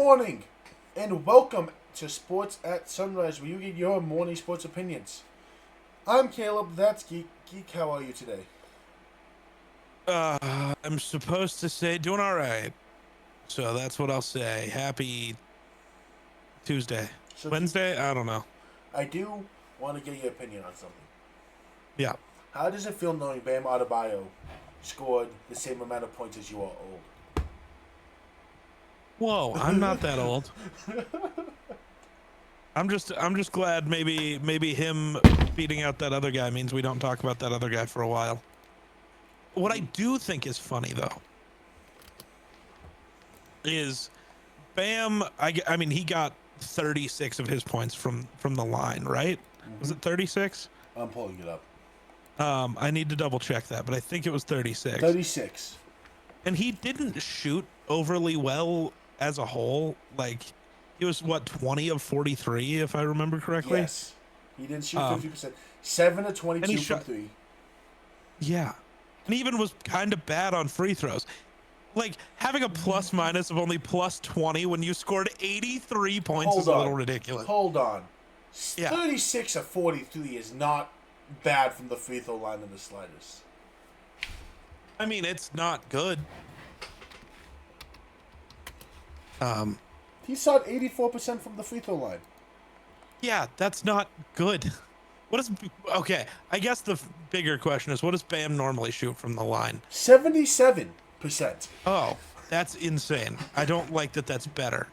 morning, and welcome to Sports at Sunrise, where you get your morning sports opinions. I'm Caleb, that's Geek. Geek, how are you today? I'm supposed to say doing all right. So that's what I'll say. Happy Tuesday. So, Wednesday? I don't know. I do want to get your opinion on something. Yeah. How does it feel knowing Bam Adebayo scored the same amount of points as you are old? Whoa, I'm not that old. I'm just glad maybe him beating out that other guy means we don't talk about that other guy for a while. What I do think is funny though is Bam, I mean he got 36 of his points from the line, right? Was it 36? I'm pulling it up. I need to double check that, but I think it was 36. 36. And he didn't shoot overly well as a whole. Like he was what, 20 of 43 if I remember correctly. Yes. He didn't shoot 50%. 7 of 22 and he from shot, 3. Yeah. And even was kind of bad on free throws. Like having a plus minus of only plus 20 when you scored 83 points is a little ridiculous. Hold on. Yeah. 36 of 43 is not bad from the free throw line in the slightest. I mean, it's not good. He shot 84% from the free throw line. Yeah, that's not good. Okay, I guess the bigger question is, what does Bam normally shoot from the line? 77%. Oh, that's insane. I don't like that that's better.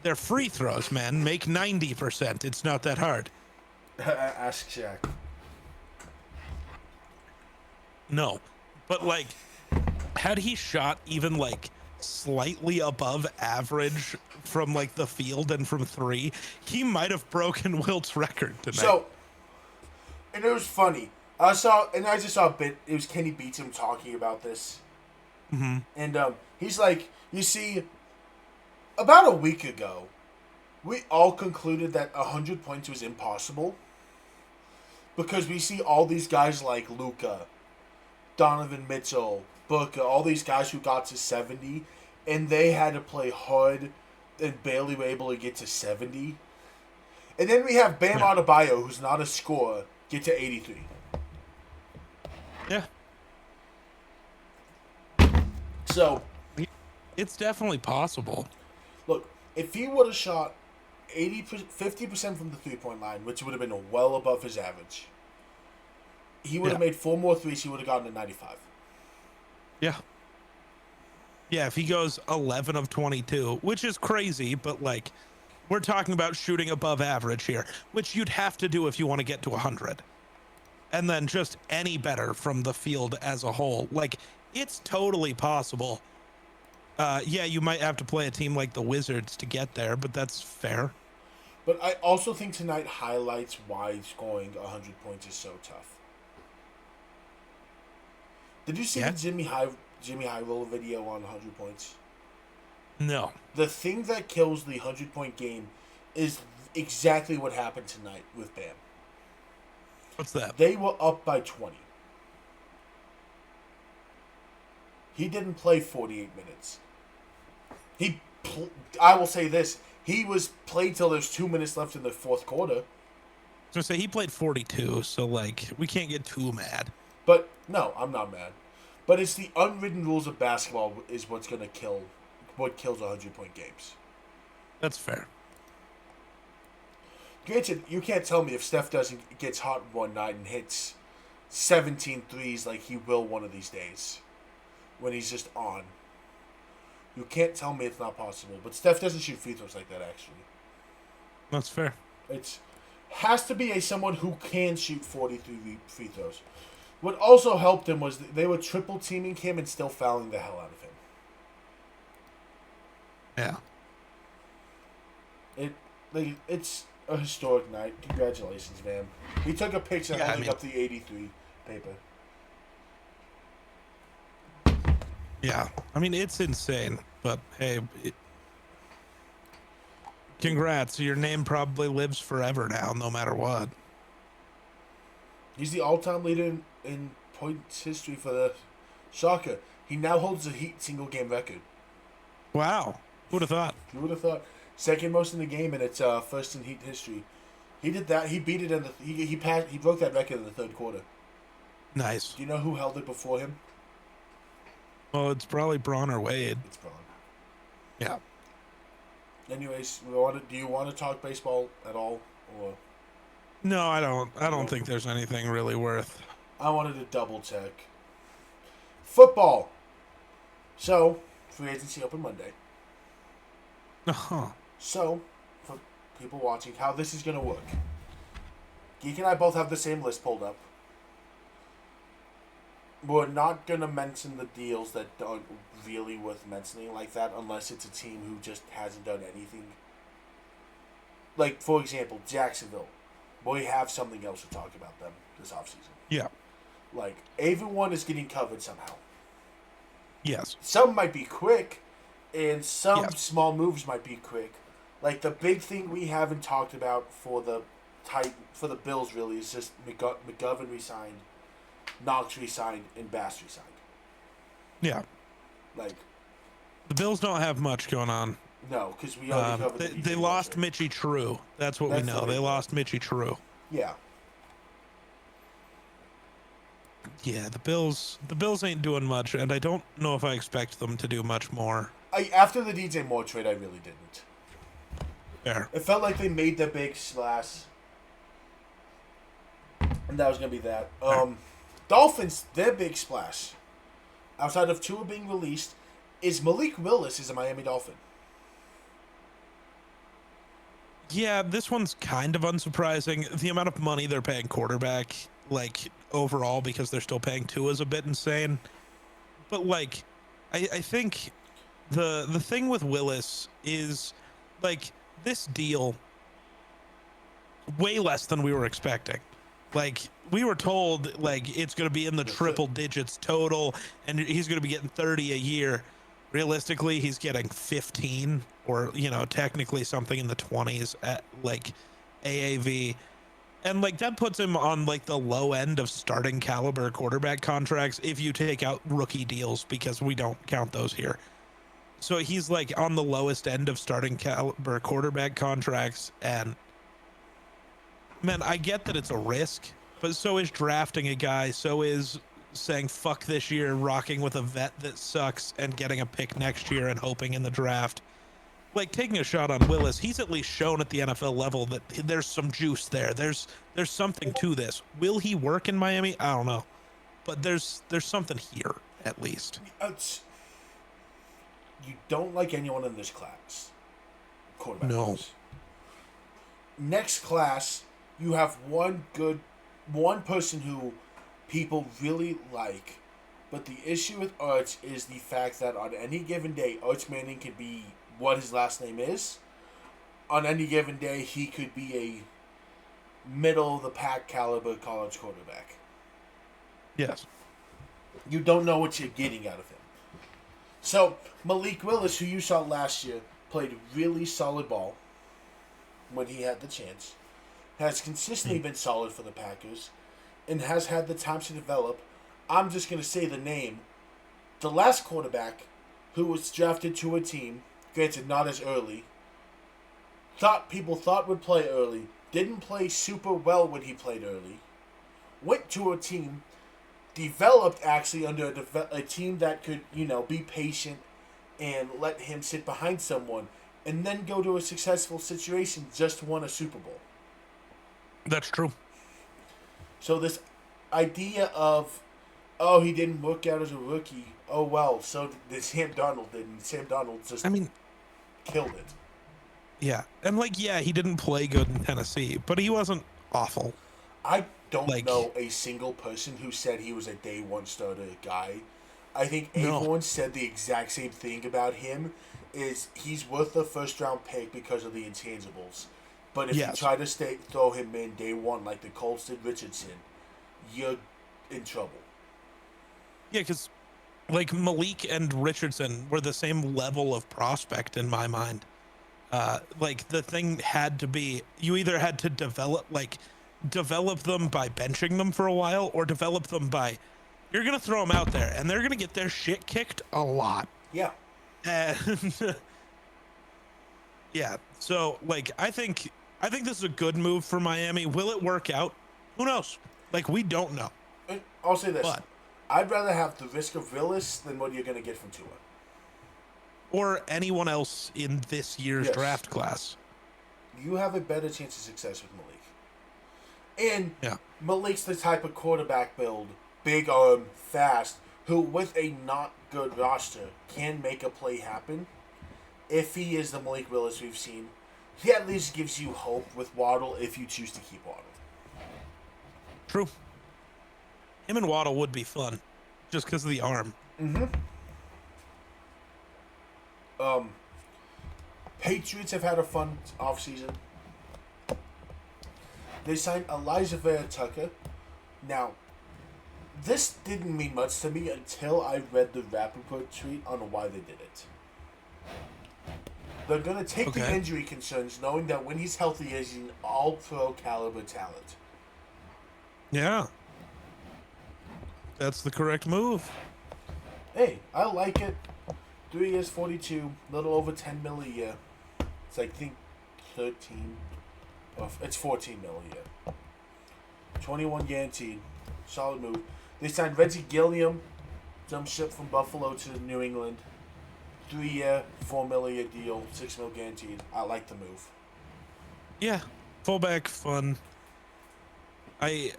They're free throws, man. Make 90%. It's not that hard. Ask Shaq. No. But, like, had he shot even, like, slightly above average from, like, the field and from 3, he might have broken Wilt's record tonight. So, and it was funny. I just saw a bit. It was Kenny Beaton talking about this. Mm-hmm. And he's like, you see, about a week ago, we all concluded that 100 points was impossible. Because we see all these guys like Luka, Donovan Mitchell, Booker, all these guys who got to 70, and they had to play hard and barely were able to get to 70. And then we have Bam Adebayo, who's not a scorer, get to 83. Yeah. So, it's definitely possible. Look, if he would have shot 50% from the three-point line, which would have been well above his average, he would have made 4 more threes, he would have gotten to 95. Yeah. Yeah, if he goes 11 of 22, which is crazy, but like we're talking about shooting above average here, which you'd have to do if you want to get to 100. And then just any better from the field as a whole. Like, it's totally possible. Yeah, you might have to play a team like the Wizards to get there, but that's fair. But I also think tonight highlights why scoring 100 points is so tough. Did you see the Jimmy High Roll video on 100 points? No. The thing that kills the 100-point game is exactly what happened tonight with Bam. What's that? They were up by 20. He didn't play 48 minutes. I will say this. He was played till there's 2 minutes left in the fourth quarter. So say he played 42, so like we can't get too mad. But no, I'm not mad. But it's the unwritten rules of basketball is what's going to kill what kills 100-point games. That's fair. Granted, you can't tell me if Steph gets hot one night and hits 17 threes like he will one of these days when he's just on. You can't tell me it's not possible. But Steph doesn't shoot free throws like that, actually. That's fair. It has to be someone who can shoot 43 free throws. What also helped him was they were triple teaming him and still fouling the hell out of him. Yeah. It's a historic night. Congratulations, man. He took a picture holding up the 83 paper. Yeah. I mean, it's insane, but hey, congrats. Your name probably lives forever now, no matter what. He's the all-time leader in points history for the Shocker. He now holds the Heat single-game record. Wow. Who would have thought? Who would have thought? Second most in the game, and it's first in Heat history. He did that. He beat it in the. He passed. He broke that record in the third quarter. Nice. Do you know who held it before him? Well, it's probably Braun or Wade. It's Braun. Yeah. Anyways, do you want to talk baseball at all, or? No, I don't. I don't think there's anything really worth. I wanted to double check. Football. So, free agency open Monday. Uh-huh. So, for people watching, how this is going to work. Geek and I both have the same list pulled up. We're not going to mention the deals that aren't really worth mentioning like that unless it's a team who just hasn't done anything. Like, for example, Jacksonville. We have something else to talk about them this offseason. Yeah. Like, everyone is getting covered somehow. Yes. Some might be quick, and some small moves might be quick. Like, the big thing we haven't talked about for the Bills, really, is just McGovern resigned, Knox resigned, and Bass resigned. Yeah. Like, the Bills don't have much going on. No, because we already covered they lost Mitchie True. That's what we know. They lost Mitchie True. Yeah. Yeah, the Bills ain't doing much, and I don't know if I expect them to do much more. After the DJ Moore trade, I really didn't. Fair. It felt like they made the big splash, and that was gonna be that. Dolphins, their big splash, outside of Tua being released, is Malik Willis is a Miami Dolphin. Yeah, this one's kind of unsurprising. The amount of money they're paying quarterback, like, overall, because they're still paying Tua, is a bit insane. But, like, I think the thing with Willis is, like, this deal, way less than we were expecting. Like, we were told, like, it's going to be in the triple digits total, and he's going to be getting 30 a year. Realistically, he's getting 15 or, technically something in the 20s at, like, AAV. And, like, that puts him on, like, the low end of starting caliber quarterback contracts if you take out rookie deals, because we don't count those here. So he's, like, on the lowest end of starting caliber quarterback contracts. And, man, I get that it's a risk, but so is drafting a guy. So is saying fuck this year, rocking with a vet that sucks, and getting a pick next year and hoping in the draft. Like, taking a shot on Willis, he's at least shown at the NFL level that there's some juice there. There's something to this. Will he work in Miami? I don't know, but there's something here at least. You don't like anyone in this class, quarterback. No. Class. Next class, you have one person who people really like, but the issue with Arch is the fact that on any given day, Arch Manning could be what his last name is. On any given day, he could be a middle-of-the-pack caliber college quarterback. Yes. You don't know what you're getting out of him. So, Malik Willis, who you saw last year, played really solid ball when he had the chance, has consistently been solid for the Packers, and has had the time to develop. I'm just going to say the name. The last quarterback who was drafted to a team, granted not as early, people thought would play early, didn't play super well when he played early, went to a team, developed actually under a team that could, be patient and let him sit behind someone, and then go to a successful situation, just won a Super Bowl. That's true. So this idea of, he didn't work out as a rookie. Oh, well, so did Sam Darnold did, and Sam Darnold just killed it. Yeah. And, he didn't play good in Tennessee, but he wasn't awful. I don't know a single person who said he was a day one starter guy. I think everyone said the exact same thing about him, is he's worth the first-round pick because of the intangibles. But if you try to throw him in day one like the Colts did Richardson, you're in trouble. Yeah, because Malik and Richardson were the same level of prospect in my mind. The thing had to be, you either had to develop them by benching them for a while, or develop them by, you're going to throw them out there and they're going to get their shit kicked a lot. Yeah. And Yeah. So like I think this is a good move for Miami. Will it work out? Who knows? Like we don't know. And I'll say this: But I'd rather have the risk of Willis than what you're going to get from Tua. or anyone else in this year's Yes, draft class. you have a better chance of success with Malik. And Yeah. Malik's the type of quarterback build, big arm, fast, who with a not good roster can make a play happen. If he is the Malik Willis we've seen, he at least gives you hope with Waddle if you choose to keep Waddle. True. Him and Waddle would be fun. Just because of the arm. Mm-hmm. Patriots have had a fun offseason. They signed Elijah Vera Tucker. Now, this didn't mean much to me until I read the Rappaport tweet on why they did it. They're going to take the injury concerns, knowing that when he's healthy, he's an all-pro caliber talent. Yeah. That's the correct move. Hey, I like it. 3 years, 42, little over 10 mil a year. It's like, I think 13, it's 14 mil a year. 21 guaranteed. Solid move. They signed Reggie Gilliam, jump ship from Buffalo to New England. 3 year, 4 mil a year deal, 6 mil guaranteed. I like the move. Yeah. Fullback fun. I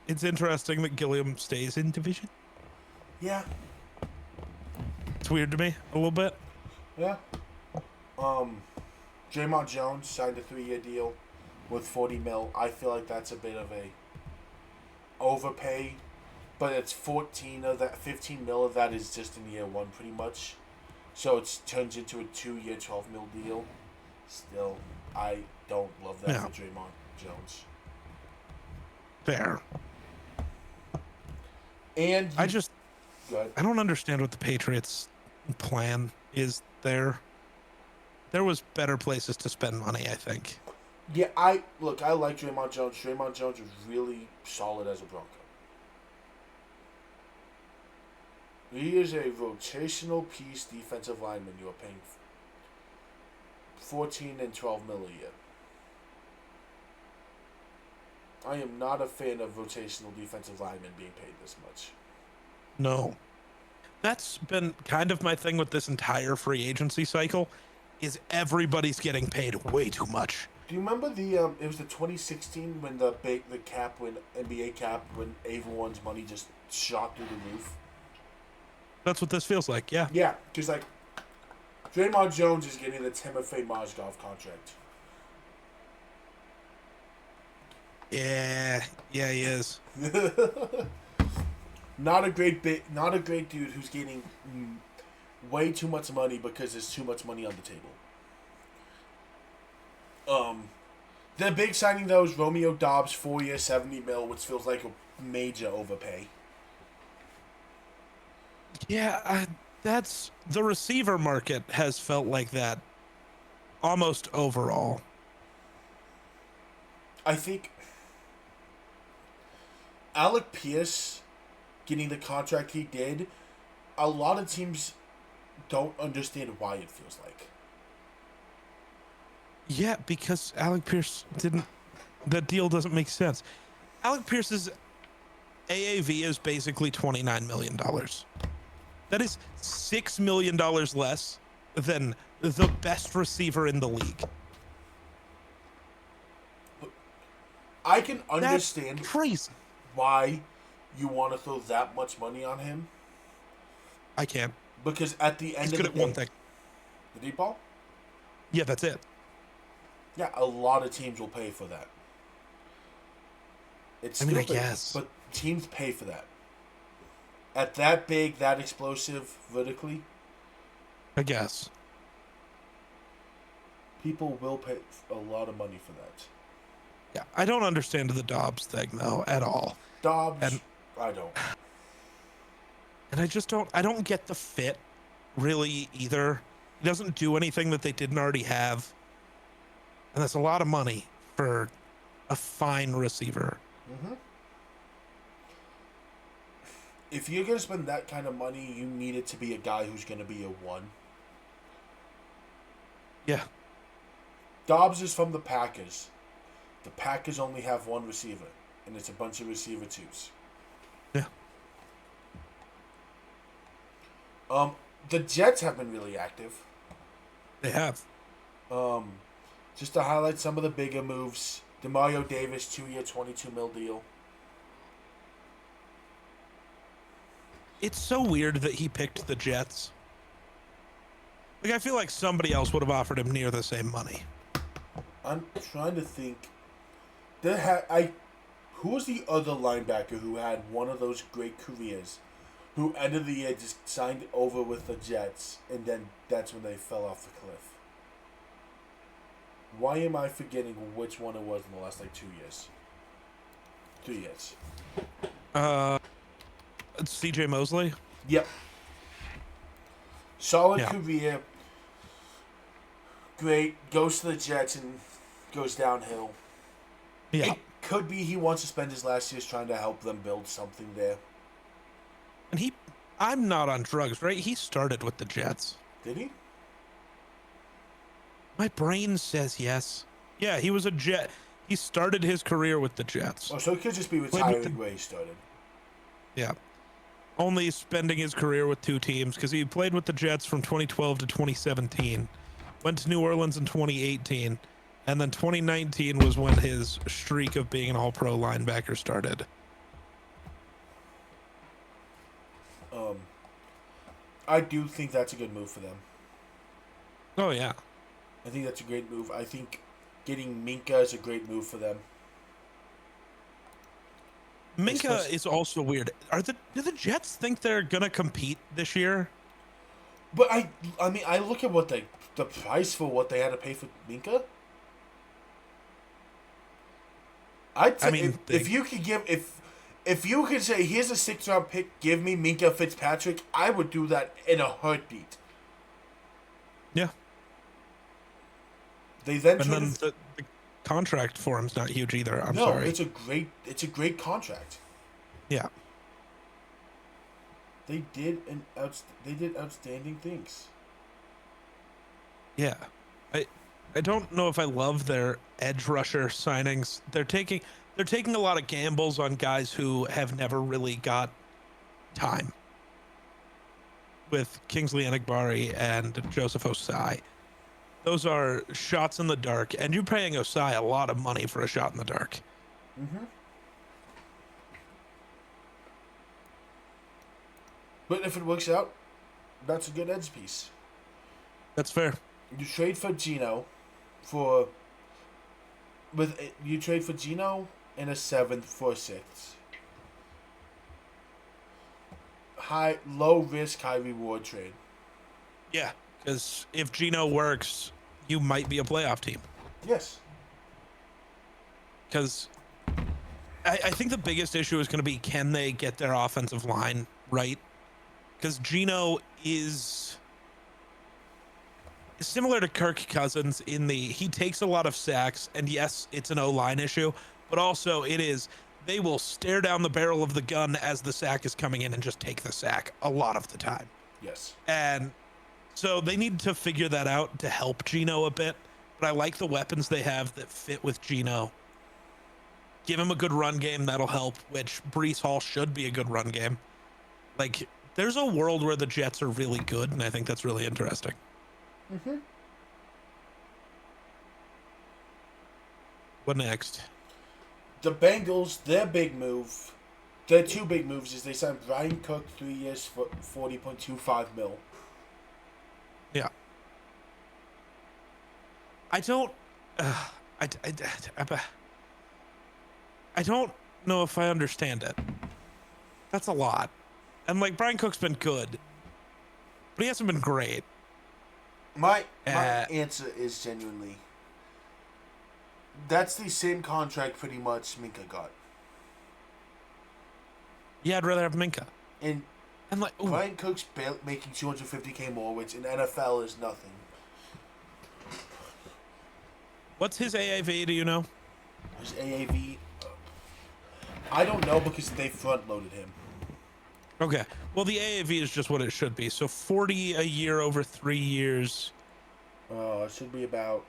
it's interesting that Gilliam stays in division. Yeah. It's weird to me a little bit. Yeah. Draymond Jones signed a 3-year deal with 40 mil. I feel like that's a bit of a overpay, but it's 14 of that, 15 mil of that is just in year one pretty much. So it turns into a 2-year, 12 mil deal. Still, I don't love that for Draymond Jones. Fair. And I don't understand what the Patriots plan is there. There was better places to spend money, I think. Yeah, I like Draymond Jones. Draymond Jones is really solid as a Bronco. He is a rotational piece defensive lineman you are paying 14 and 12 mil a year. I am not a fan of rotational defensive linemen being paid this much. No. That's been kind of my thing with this entire free agency cycle is everybody's getting paid way too much. Do you remember it was the 2016 when the cap when NBA cap when everyone's money just shot through the roof? That's what this feels like, yeah. Yeah, because like Draymond Jones is getting the Timofey Mozgov contract. Yeah, he is. Not a great dude who's getting way too much money because there's too much money on the table. The big signing though is Romeo Dobbs, 4 year, 70 mil, which feels like a major overpay. Yeah, that's the receiver market has felt like that almost overall. I think Alec Pierce getting the contract he did, a lot of teams don't understand why it feels like. Yeah, because Alec Pierce that deal doesn't make sense. Alec Pierce's AAV is basically $29 million. That is $6 million less than the best receiver in the league. I can understand That's crazy. Why you want to throw that much money on him. I can't. Because at the end He's of good the at day, one thing. the deep ball? Yeah, that's it. Yeah, a lot of teams will pay for that. It's I stupid, guess. but teams pay for that. At that big, that explosive vertically, I guess. people will pay a lot of money for that. Yeah, I don't understand the Dobbs thing though at all. Dobbs, And I don't. And I don't get the fit really either. He doesn't do anything that they didn't already have. And that's a lot of money for a fine receiver. Mm-hmm. If you're going to spend that kind of money, you need it to be a guy who's going to be a 1. Yeah. Dobbs is from the Packers. The Packers only have one receiver, and it's a bunch of receiver twos. Yeah. The Jets have been really active. They have. Just to highlight some of the bigger moves, DeMario Davis, 2-year, $22 million deal. It's so weird that he picked the Jets. Like, I feel like somebody else would have offered him near the same money. I'm trying to think. Who was the other linebacker who had one of those great careers, who ended the year just signed over with the Jets, and then that's when they fell off the cliff? Why am I forgetting which one it was in the last 2 years? 3 years. CJ Mosley? Yep. Solid career. Great. Goes to the Jets and goes downhill. Yeah. It could be he wants to spend his last years trying to help them build something there. And I'm not on drugs, right? He started with the Jets. Did he? My brain says yes. Yeah, he was a Jet. He started his career with the Jets. Oh, so he could just be retiring where he started. Yeah. Only spending his career with 2 teams because he played with the Jets from 2012 to 2017. Went to New Orleans in 2018. And then 2019 was when his streak of being an all-pro linebacker started. I do think that's a good move for them. Oh, yeah. I think that's a great move. I think getting Minka is a great move for them. Minka is also weird. Do the Jets think they're gonna compete this year? But I mean, I look at what the price for what they had to pay for Minka. If you could give if you could say here's a 6th-round pick, give me Minka Fitzpatrick, I would do that in a heartbeat. Yeah. They then the contract for him's not huge either. I'm sorry. It's a great contract. Yeah. They did outstanding things. Yeah. I don't know if I love their edge rusher signings. They're taking a lot of gambles on guys who have never really got time. With Kingsley Enagbari and Joseph Osai. Those are shots in the dark, and you're paying Osai a lot of money for a shot in the dark. Mm-hmm. But if it works out, that's a good edge piece. That's fair. You trade for Gino and a 7th for a 6th. Low risk, high reward trade. Yeah, because if Gino works, you might be a playoff team. Yes. Because I think the biggest issue is going to be, can they get their offensive line right? Because Gino is similar to Kirk Cousins he takes a lot of sacks, and yes, it's an O-line issue, but also they will stare down the barrel of the gun as the sack is coming in and just take the sack a lot of the time. Yes. And so they need to figure that out to help Gino a bit, but I like the weapons they have that fit with Gino. Give him a good run game, that'll help, which Breece Hall should be a good run game. Like, there's a world where the Jets are really good, and I think that's really interesting. Mm-hmm. What next? The Bengals, their 2 big moves is they signed Brian Cook 3 years for $40.25 million. Yeah. I don't know if I understand it. That's a lot. And Brian Cook's been good, but he hasn't been great. My answer is genuinely, that's the same contract pretty much Minka got. Yeah, I'd rather have Minka. And Brian Cook's making $250K more, which in NFL is nothing. What's his AAV? Do you know? His AAV, I don't know because they front loaded him. Okay. Well, the AAV is just what it should be. So 40 a year over 3 years It should be about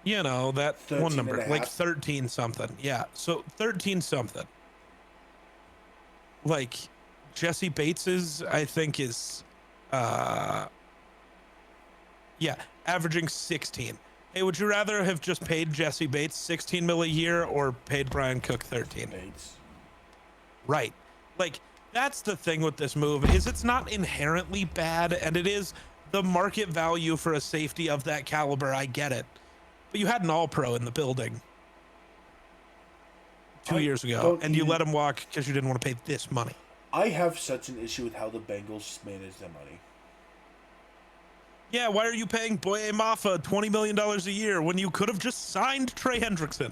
You know, that one 13 and number, a like half. 13 something. Yeah. So 13 something. Like Jesse Bates's, I think is, uh, yeah, averaging 16. Hey, would you rather have just paid Jesse Bates 16 mil a year or paid Brian Cook 13? Bates. Right. Like, that's the thing with this move is it's not inherently bad, and it is the market value for a safety of that caliber. I get it. But you had an all-pro in the building 2 years ago, and you let him walk because you didn't want to pay this money. I have such an issue with how the Bengals manage their money. Yeah, why are you paying Boye Mafa $20 million a year when you could have just signed Trey Hendrickson?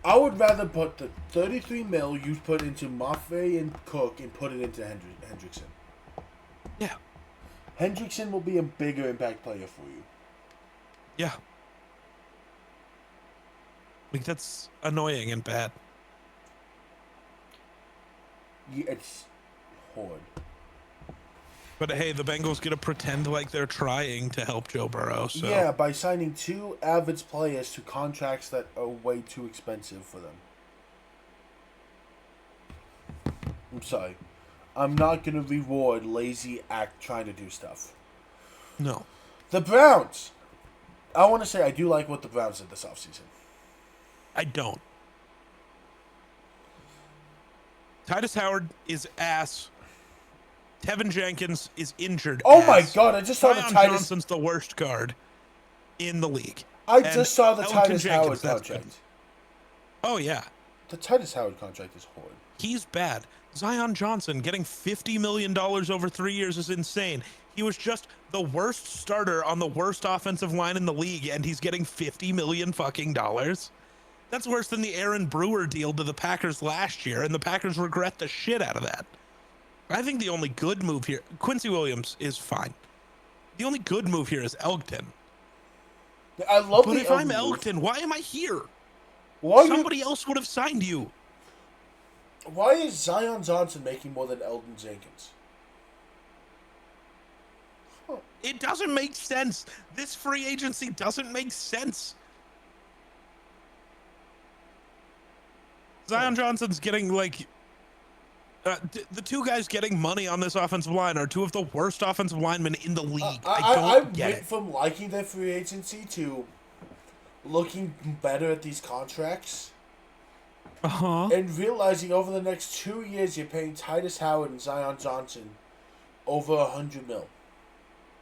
I would rather put the 33 mil you put into Maffei and Cook and put it into Hendrickson. Yeah. Hendrickson will be a bigger impact player for you. Yeah. Like, that's annoying and bad. Yeah, it's hard. But hey, the Bengals get to pretend like they're trying to help Joe Burrow. So. Yeah, by signing two average players to contracts that are way too expensive for them. I'm sorry. I'm not going to reward lazy act trying to do stuff. No. The Browns. I want to say I do like what the Browns did this offseason. I don't. Titus Howard is ass. Tevin Jenkins is injured. Oh my God! I just saw Zion the Titus. Johnson's the worst guard in the league. I just saw the Titus Howard Jenkins, contract. Oh yeah, the Titus Howard contract is horrid. He's bad. Zion Johnson getting $50 million over 3 years is insane. He was just the worst starter on the worst offensive line in the league, and he's getting $50 million fucking dollars. That's worse than the Aaron Brewer deal to the Packers last year, and the Packers regret the shit out of that. I think the only good move here, Quincy Williams is fine. The only good move here is Elgton. I love but the if I'm Elgton, why am I here? Somebody else would have signed you. Why is Zion Johnson making more than Eldon Jenkins? Huh. It doesn't make sense. This free agency doesn't make sense. Zion Johnson's getting like the two guys getting money on this offensive line are two of the worst offensive linemen in the league. I went from liking their free agency to looking better at these contracts. And realizing over the next 2 years you're paying Titus Howard and Zion Johnson over $100 million.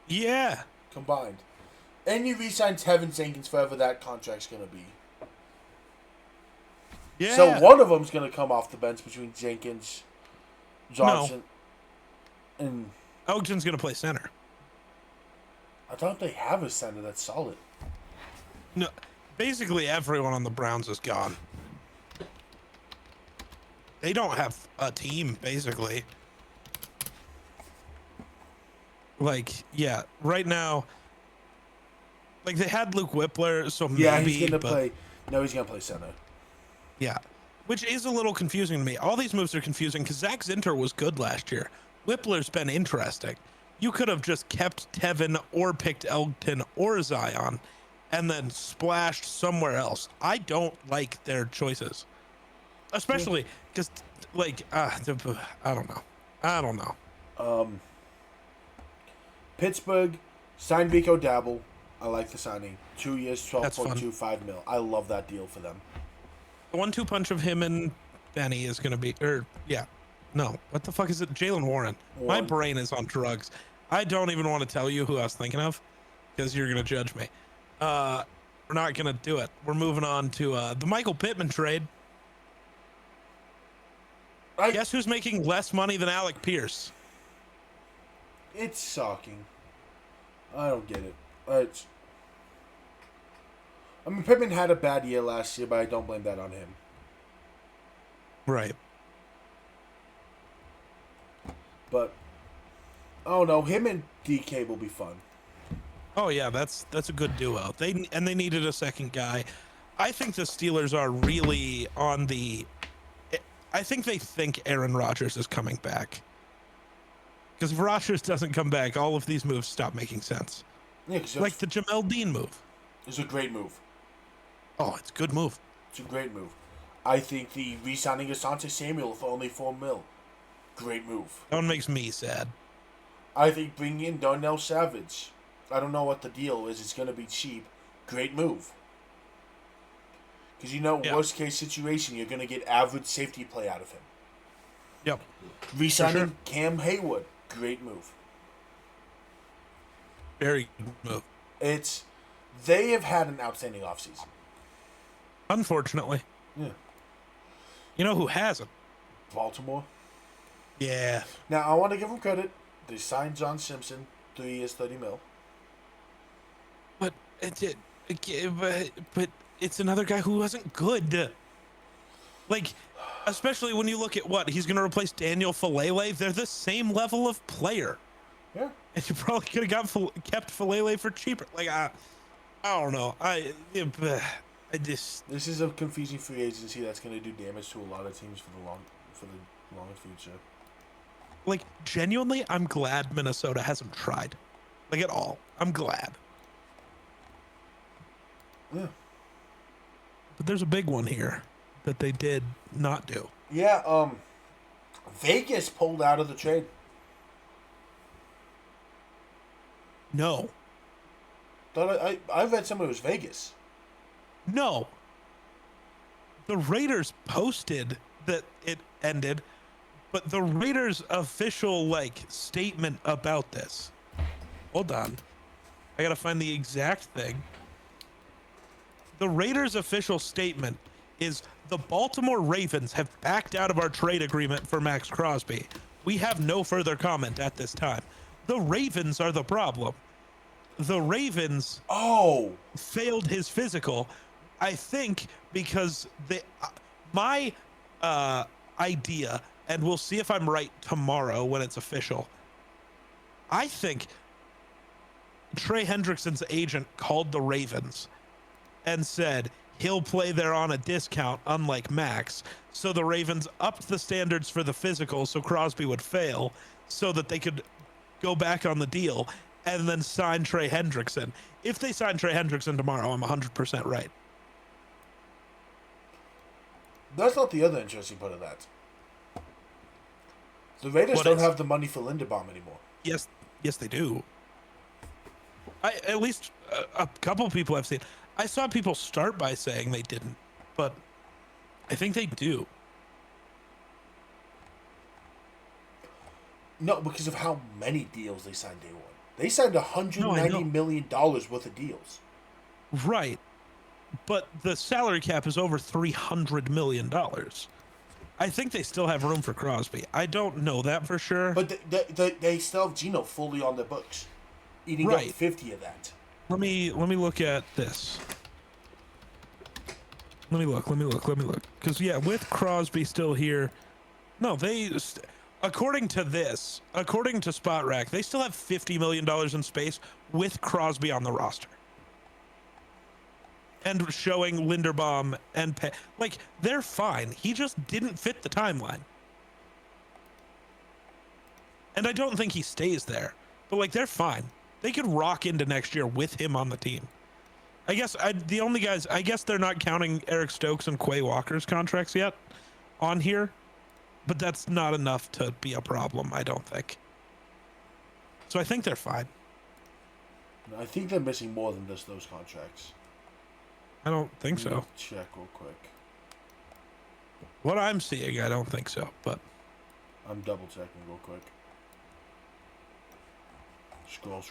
Yeah. Combined. And you re-sign Tevin Jenkins forever that contract's going to be. Yeah. So one of them's going to come off the bench between Jenkins, Johnson, and... Elgton's going to play center. I thought they have a center that's solid. No, basically everyone on the Browns is gone. They don't have a team, basically. Like, yeah, right now, like they had Luke Whippler, so maybe... Yeah, he's going to play... No, he's going to play center. Yeah, which is a little confusing to me. All these moves are confusing because Zach Zinter was good last year. Whippler's been interesting. You could have just kept Tevin or picked Elgton or Zion and then splashed somewhere else. I don't like their choices. Especially because, like, I don't know. Pittsburgh signed Rico Dabble. I like the signing. 2 years, $12.25 million. I love that deal for them. The 1-2 punch of him and Benny is going to be, no, what the fuck is it? Jalen Warren. My brain is on drugs. I don't even want to tell you who I was thinking of because you're going to judge me. We're not going to do it. We're moving on to the Michael Pittman trade. Guess who's making less money than Alec Pierce? It's shocking. I don't get it. I mean, Pittman had a bad year last year, but I don't blame that on him. Right. But, I don't know. Him and DK will be fun. Oh, yeah, that's a good duo. They needed a second guy. I think the Steelers are really on the... I think they think Aaron Rodgers is coming back. Because if Rogers doesn't come back, all of these moves stop making sense. Yeah, because Like the Jamel Dean move. it's a great move. Oh, it's a good move. It's a great move. I think the re-signing Asante Samuel for only $4 million, great move. That one makes me sad. I think bringing in Darnell Savage, I don't know what the deal is. It's going to be cheap. Great move. Because worst case situation, you're going to get average safety play out of him. Yep. Re-signing Cam Haywood, great move. Very good move. They have had an outstanding offseason. Unfortunately. Yeah. You know who hasn't? Baltimore. Yeah. Now, I want to give them credit. They signed John Simpson, 3 years, $30 million. But it's another guy who wasn't good. Like, especially when you look at what he's going to replace Daniel Falele. They're the same level of player. Yeah. And you probably could have kept Falele for cheaper. Like, I don't know. This is a confusing free agency that's going to do damage to a lot of teams for the long future. Like, genuinely, I'm glad Minnesota hasn't tried. Like, at all. I'm glad. Yeah. But there's a big one here that they did not do. Yeah, Vegas pulled out of the trade. No. I read somewhere it was Vegas. No. The Raiders posted that it ended, but the Raiders' official, statement about this. Hold on. I gotta find the exact thing. The Raiders' official statement is the Baltimore Ravens have backed out of our trade agreement for Max Crosby. We have no further comment at this time. The Ravens are the problem. The Ravens failed his physical, I think, because my idea, and we'll see if I'm right tomorrow when it's official, I think Trey Hendrickson's agent called the Ravens and said he'll play there on a discount, unlike Max. So the Ravens upped the standards for the physical so Crosby would fail so that they could go back on the deal and then sign Trey Hendrickson. If they sign Trey Hendrickson tomorrow, I'm 100% right. That's not the other interesting part of that. The Raiders don't have the money for Linderbaum anymore. Yes, they do. At least a couple people I've seen. I saw people start by saying they didn't, but I think they do. No, because of how many deals they signed day one. They signed $190 million worth of deals. Right. But the salary cap is over $300 million. I think they still have room for Crosby. I don't know that for sure. But they still have Geno fully on their books, eating up 50 of that. Let me look at this. Let me look. Because, with Crosby still here, no, according to Spot Rack, they still have $50 million in space with Crosby on the roster. And showing Linderbaum and they're fine. He just didn't fit the timeline. And I don't think he stays there. But they're fine. They could rock into next year with him on the team. I guess the only guys, I guess they're not counting Eric Stokes and Quay Walker's contracts yet on here. But that's not enough to be a problem, I don't think. So I think they're fine. I think they're missing more than just those contracts. I don't think so. Check real quick. What I'm seeing, I don't think so, but I'm double checking real quick. Scroll.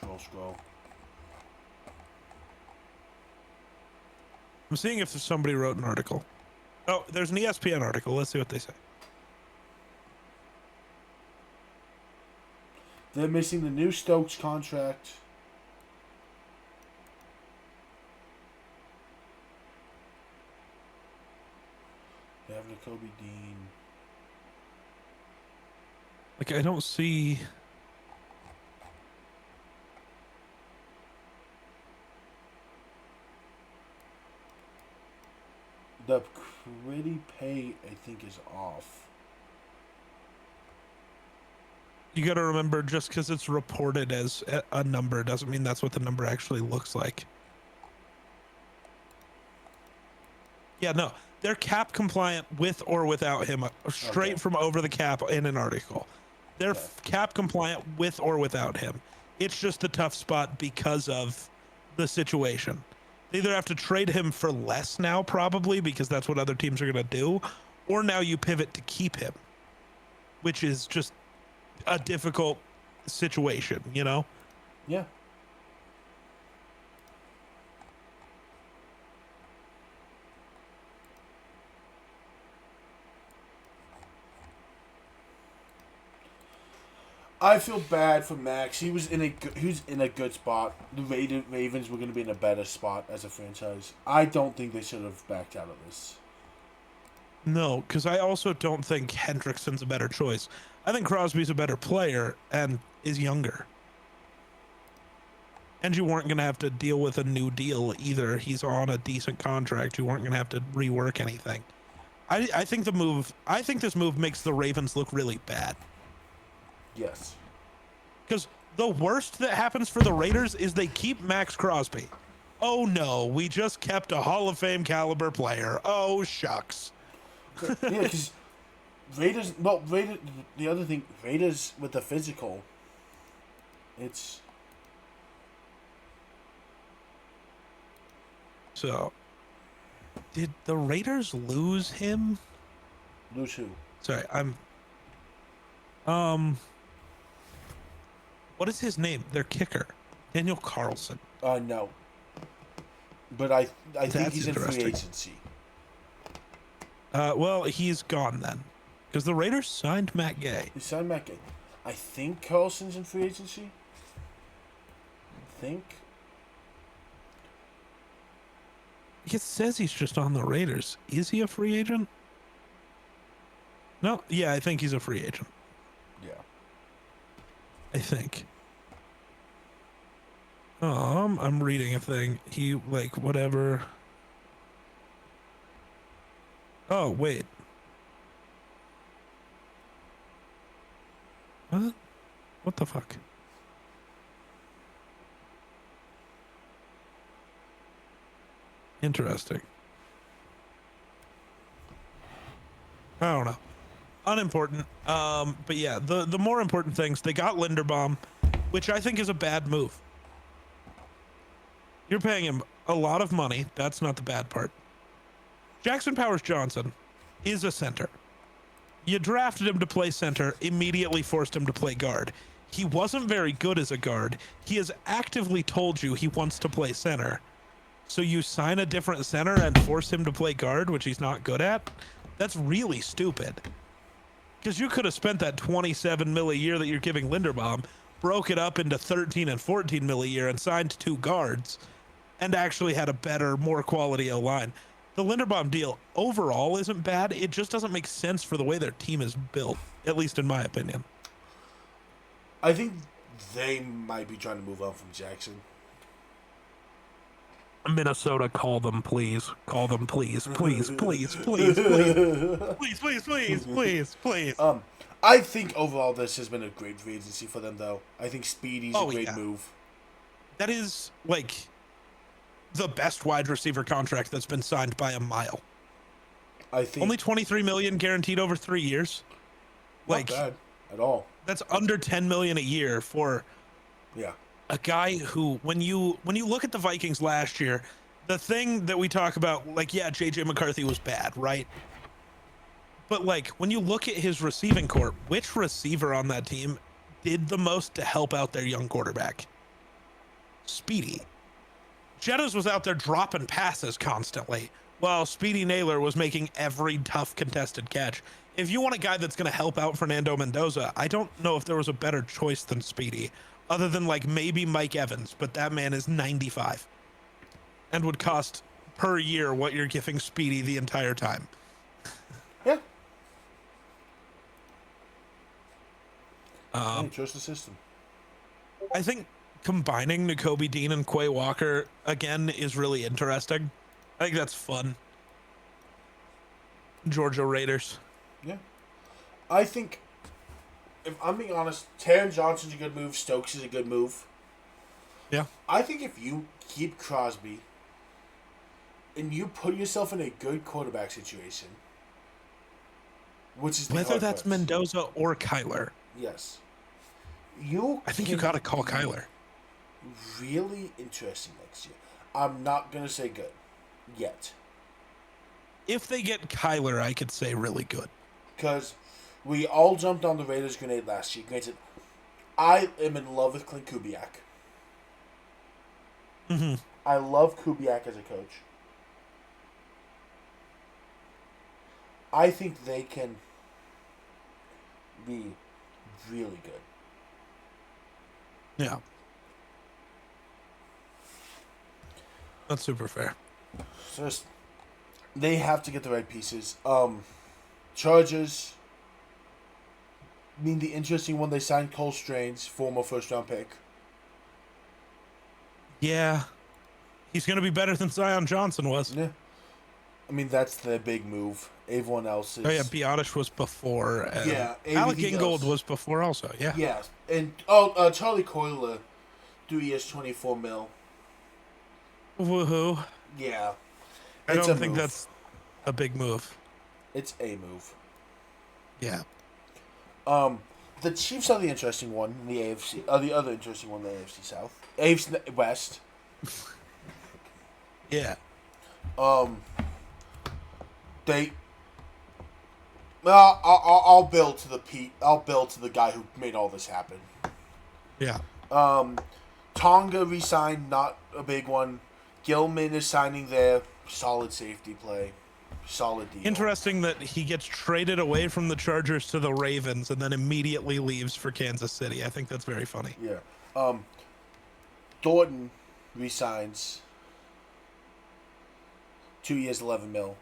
I'm seeing if somebody wrote an article. Oh, there's an ESPN article. Let's see what they say. They're missing the new Stokes contract. They have Nakobe Dean. I don't see. The pretty pay, I think, is off. You got to remember, just because it's reported as a number doesn't mean that's what the number actually looks like. Yeah, no, they're cap compliant with or without him, straight from over the cap in an article. They're cap compliant with or without him. It's just a tough spot because of the situation. They either have to trade him for less now, probably, because that's what other teams are going to do, or now you pivot to keep him, which is just a difficult situation, you know? Yeah. I feel bad for Max. He was in a good spot. The Ravens were going to be in a better spot as a franchise. I don't think they should have backed out of this. No, because I also don't think Hendrickson's a better choice. I think Crosby's a better player and is younger. And you weren't going to have to deal with a new deal either. He's on a decent contract. You weren't going to have to rework anything. I think this move makes the Ravens look really bad. Yes. Because the worst that happens for the Raiders is they keep Max Crosby. Oh no, we just kept a Hall of Fame caliber player. Oh shucks. Yeah, because Raiders, the other thing, Raiders with the physical, it's... So, did the Raiders lose him? Lose who? Sorry, what is his name? Their kicker, Daniel Carlson. No. But I think he's in free agency. Well, he's gone then, because the Raiders signed Matt Gay. He signed Matt Gay. I think Carlson's in free agency. I think. It says he's just on the Raiders. Is he a free agent? No. Yeah, I think he's a free agent. Yeah. I think. I'm reading a thing. He, whatever. Oh, wait. What? What the fuck? Interesting. I don't know. Unimportant. But yeah, the more important things, they got Linderbaum, which I think is a bad move. You're paying him a lot of money. That's not the bad part. Jackson Powers-Johnson is a center. You drafted him to play center, immediately forced him to play guard. He wasn't very good as a guard. He has actively told you he wants to play center. So you sign a different center and force him to play guard, which he's not good at? That's really stupid. Because you could have spent that $27 million a year that you're giving Linderbaum, broke it up into 13 and 14 million a year and signed 2 guards, and actually had a better, more quality O-line. The Linderbaum deal overall isn't bad. It just doesn't make sense for the way their team is built, at least in my opinion. I think they might be trying to move on from Jackson. Minnesota, call them, please. Call them, please. Please, please, please, please. Please, please, please, please, please. I think overall this has been a great free agency for them, though. I think Speedy's a great move. That is, the best wide receiver contract that's been signed by a mile. I think only $23 million guaranteed over 3 years. Not bad at all. That's under $10 million a year for a guy who, when you look at the Vikings last year, the thing that we talk about, JJ McCarthy was bad, right? But when you look at his receiving corps, which receiver on that team did the most to help out their young quarterback? Speedy. Jettas was out there dropping passes constantly, while Speedy Naylor was making every tough contested catch. If you want a guy that's going to help out Fernando Mendoza, I don't know if there was a better choice than Speedy, other than maybe Mike Evans, but that man is 95 and would cost per year what you're giving Speedy the entire time. Yeah. Trust the system. I think combining Nakobe Dean and Quay Walker again is really interesting. I think that's fun. Georgia Raiders. Yeah. I think if I'm being honest, Taron Johnson's a good move. Stokes is a good move. Yeah. I think if you keep Crosby and you put yourself in a good quarterback situation, which is the Whether hard that's part. Mendoza or Kyler. Yes. I think you got to call Kyler. Really interesting next year. I'm not going to say good yet. If they get Kyler, I could say really good. Because we all jumped on the Raiders grenade last year. Granted, I am in love with Clint Kubiak. Mm-hmm. I love Kubiak as a coach. I think they can be really good. Yeah. That's super fair. So just, they have to get the right pieces. Chargers. I mean, the interesting one, they signed Cole Strange, former first-round pick. Yeah. He's going to be better than Zion Johnson was. Yeah. I mean, that's the big move. Everyone else is... Oh, yeah, Biotish was before. Yeah. Alec Ingold else. was before also, yeah. Yeah. And, Charlie Coiler, 3 years, $24 million. Woohoo. Yeah. I don't think that's a big move. It's a move. Yeah. The Chiefs are the interesting one in the AFC. The other interesting one in the AFC South. AFC West. Yeah. They. Well, I'll build to the guy who made all this happen. Yeah. Tonga re-signed, not a big one. Gilman is signing there. Solid safety play. Solid deal. Interesting that he gets traded away from the Chargers to the Ravens and then immediately leaves for Kansas City. I think that's very funny. Yeah. Thornton resigns. 2 years, $11 million.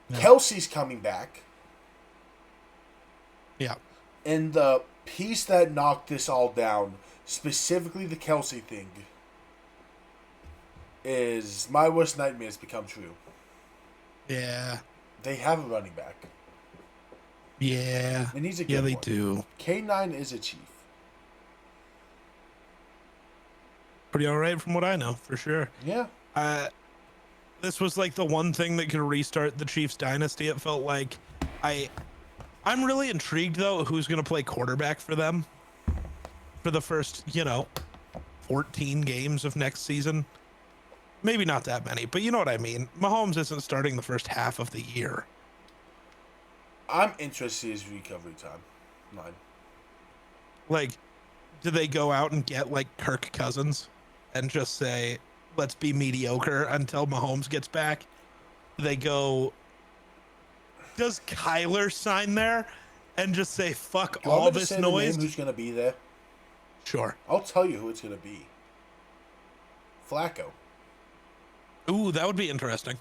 Yeah. Kelsey's coming back. Yeah. And the piece that knocked this all down, specifically the Kelsey thing, is my worst nightmares become true. Yeah. They have a running back. Yeah. And he's a good Yeah, they one. do. K9 is a chief. Pretty all right from what I know, for sure. Yeah. This was like the one thing that could restart the Chiefs dynasty. It felt like I'm really intrigued though who's going to play quarterback for them for the first, 14 games of next season. Maybe not that many, but you know what I mean. Mahomes isn't starting the first half of the year. I'm interested in his recovery time. Mine. Like, do they go out and get like Kirk Cousins and just say, let's be mediocre until Mahomes gets back? They go, does Kyler sign there and just say, fuck Do you want all me to this say noise? The name who's going to be there? Sure. I'll tell you who it's going to be. Flacco. Ooh, that would be interesting.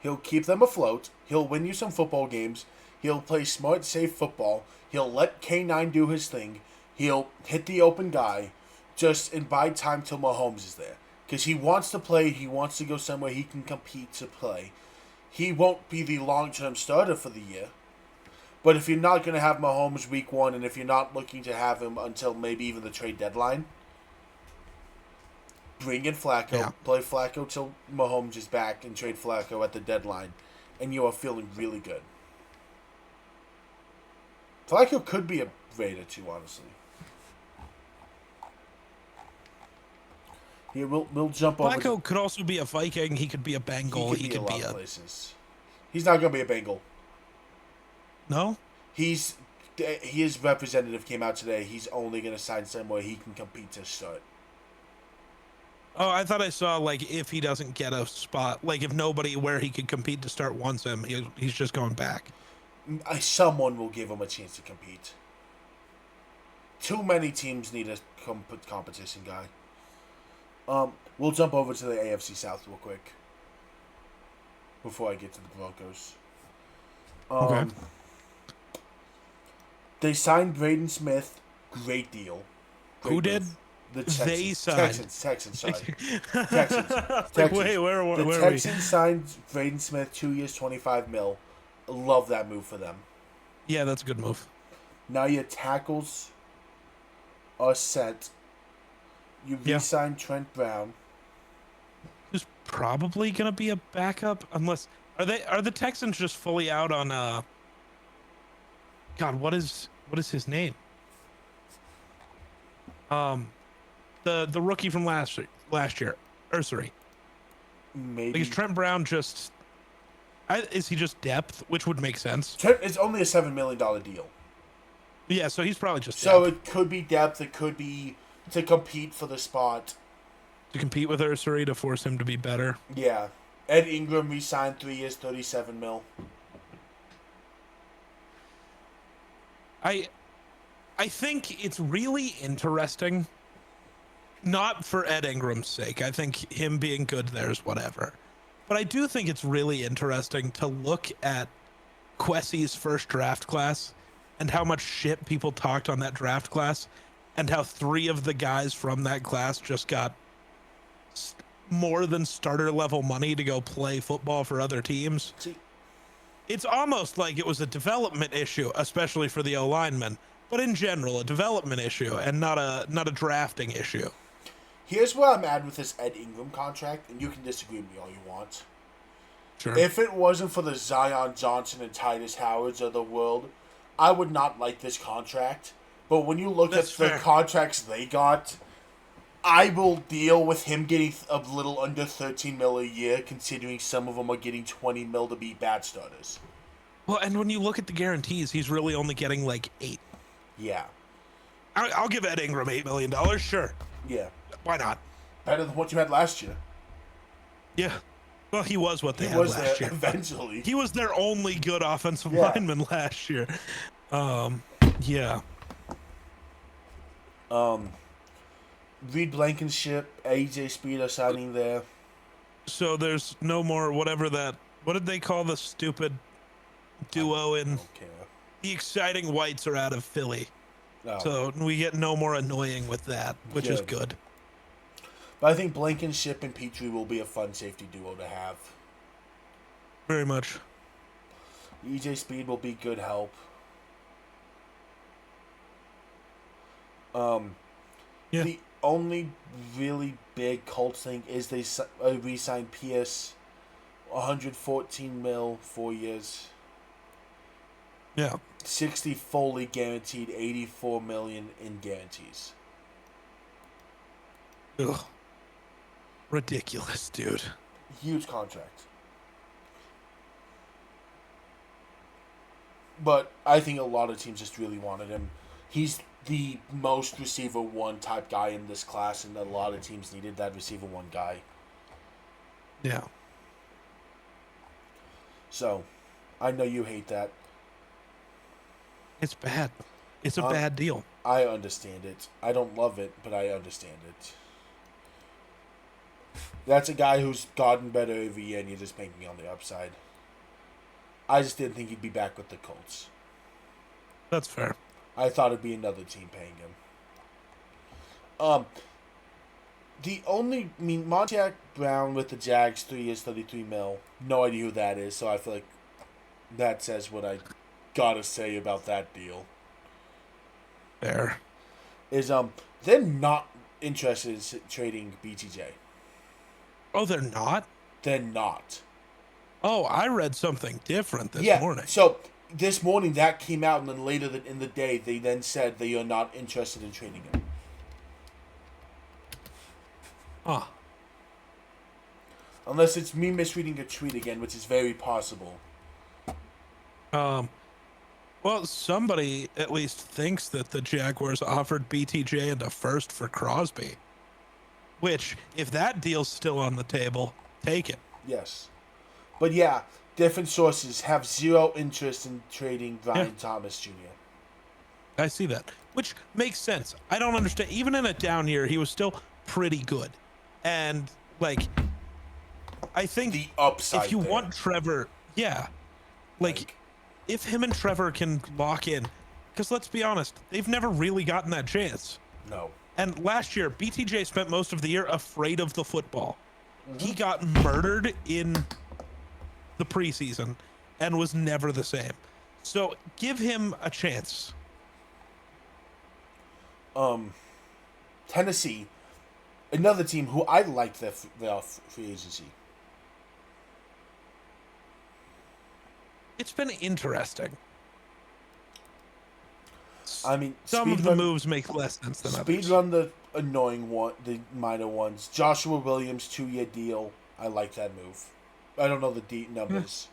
He'll keep them afloat. He'll win you some football games. He'll play smart, safe football. He'll let K9 do his thing. He'll hit the open guy. Just and bide time till Mahomes is there. Because he wants to play. He wants to go somewhere he can compete to play. He won't be the long-term starter for the year. But if you're not going to have Mahomes week 1, and if you're not looking to have him until maybe even the trade deadline, bring in Flacco, Yeah. play Flacco till Mahomes is back, and trade Flacco at the deadline, and you are feeling really good. Flacco could be a Raider too, honestly. Yeah, we'll jump over. Flacco could also be a Viking. He could be a Bengal. He could be a lot of a places. He's not going to be a Bengal. no. His representative came out today. He's only going to sign somewhere he can compete to start. Oh, I thought I saw like if he doesn't get a spot, like if nobody where he could compete to start wants him, he's just going back. Someone will give him a chance to compete. Too many teams need a competition guy. We'll jump over to the AFC South real quick before I get to the Broncos. Okay. They signed Braden Smith. Great deal. Who did? The Texans. They signed. Texans, sorry. Texans. Like, Texans. wait, where The are we? Texans signed Braden Smith 2 years, $25 million. Love that move for them. Yeah, that's a good move. Now your tackles are set. You re-signed Trent Brown. Who's probably gonna be a backup unless are the Texans just fully out on God, what is his name? The rookie from last year, Ursary. Maybe. Like, is Trent Brown just is he just depth, which would make sense? It's only a $7 million deal. Yeah, so he's probably just so depth. it could be depth. It could be to compete for the spot. To compete with Ursary to force him to be better. Yeah. Ed Ingram re-signed 3 years, $37 million. I think it's really interesting. Not for Ed Ingram's sake. I think him being good there is whatever. But I do think it's really interesting to look at Kwesi's first draft class and how much shit people talked on that draft class and how 3 of the guys from that class just got more than starter level money to go play football for other teams. It's almost like it was a development issue, especially for the O-linemen, but in general, a development issue and not a drafting issue. Here's where I'm at with this Ed Ingram contract, and you can disagree with me all you want. Sure. If it wasn't for the Zion Johnson and Titus Howards of the world, I would not like this contract. But when you look at the contracts they got, I will deal with him getting a little under $13 million a year, considering some of them are getting $20 million to be bad starters. Well, and when you look at the guarantees, he's really only getting like 8. Yeah. I'll give Ed Ingram $8 million, sure. Yeah. Why not? Better than what you had last year. Yeah. Well, he was what they had last year. Eventually. He was their only good offensive lineman last year. Yeah. Reed Blankenship, AJ Speed are signing there. So there's no more whatever that. What did they call the stupid duo in? The exciting whites are out of Philly. Oh. So we get no more annoying with that, which is good. But I think Blankenship and Petrie will be a fun safety duo to have. Very much. EJ Speed will be good help. The only really big Colts thing is they re-signed Pierce, $114 million, 4 years. Yeah. 60 fully guaranteed, $84 million in guarantees. Ugh. Ridiculous, dude. Huge contract. But I think a lot of teams just really wanted him. He's the most receiver one type guy in this class, and a lot of teams needed that receiver one guy. Yeah. So, I know you hate that. It's bad. It's a bad deal. I understand it. I don't love it, but I understand it. That's a guy who's gotten better every year, and you're just banking on the upside. I just didn't think he'd be back with the Colts. That's fair. I thought it'd be another team paying him. Montiac Brown with the Jags, 3 years, $33 million. No idea who that is, so I feel like that says what I gotta say about that deal. Fair. Is they're not interested in trading BTJ. Oh, they're not? They're not. Oh, I read something different this morning. So this morning that came out, and then later in the day they then said they are not interested in trading him. Huh. Unless it's me misreading a tweet again, which is very possible. Well, somebody at least thinks that the Jaguars offered BTJ and a first for Crosby. Which, if that deal's still on the table, take it. Yes. But yeah, different sources have zero interest in trading Brian Thomas Jr. I see that. Which makes sense. I don't understand. Even in a down year, he was still pretty good. And, like, I think the upside if you want Trevor, like, if him and Trevor can lock in, because let's be honest, they've never really gotten that chance. No. And last year, BTJ spent most of the year afraid of the football. Mm-hmm. He got murdered in the preseason and was never the same. So give him a chance. Tennessee, another team who I like their free agency. It's been interesting. I mean, Some of the moves make less sense than speed others. run the annoying one, the minor ones. Joshua Williams 2-year deal. I like that move. I don't know the deep numbers.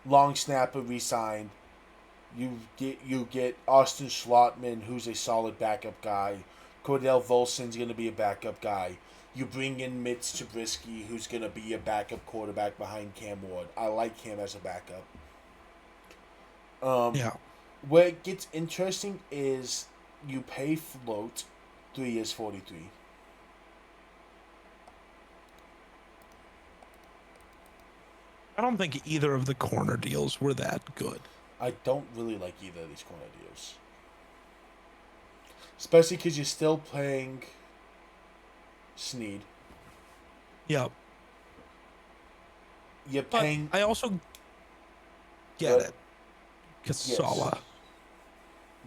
Long snapper re-signed. You get Austin Schlottman, who's a solid backup guy. Cordell Volson's going to be a backup guy. You bring in Mitch Trubisky, who's going to be a backup quarterback behind Cam Ward. I like him as a backup. Yeah. Where it gets interesting is you pay float 3 years 43. I don't think either of the corner deals were that good. I don't really like either of these corner deals. Especially because you're still playing Snead. Yep. You're But paying. I also get it. Casala.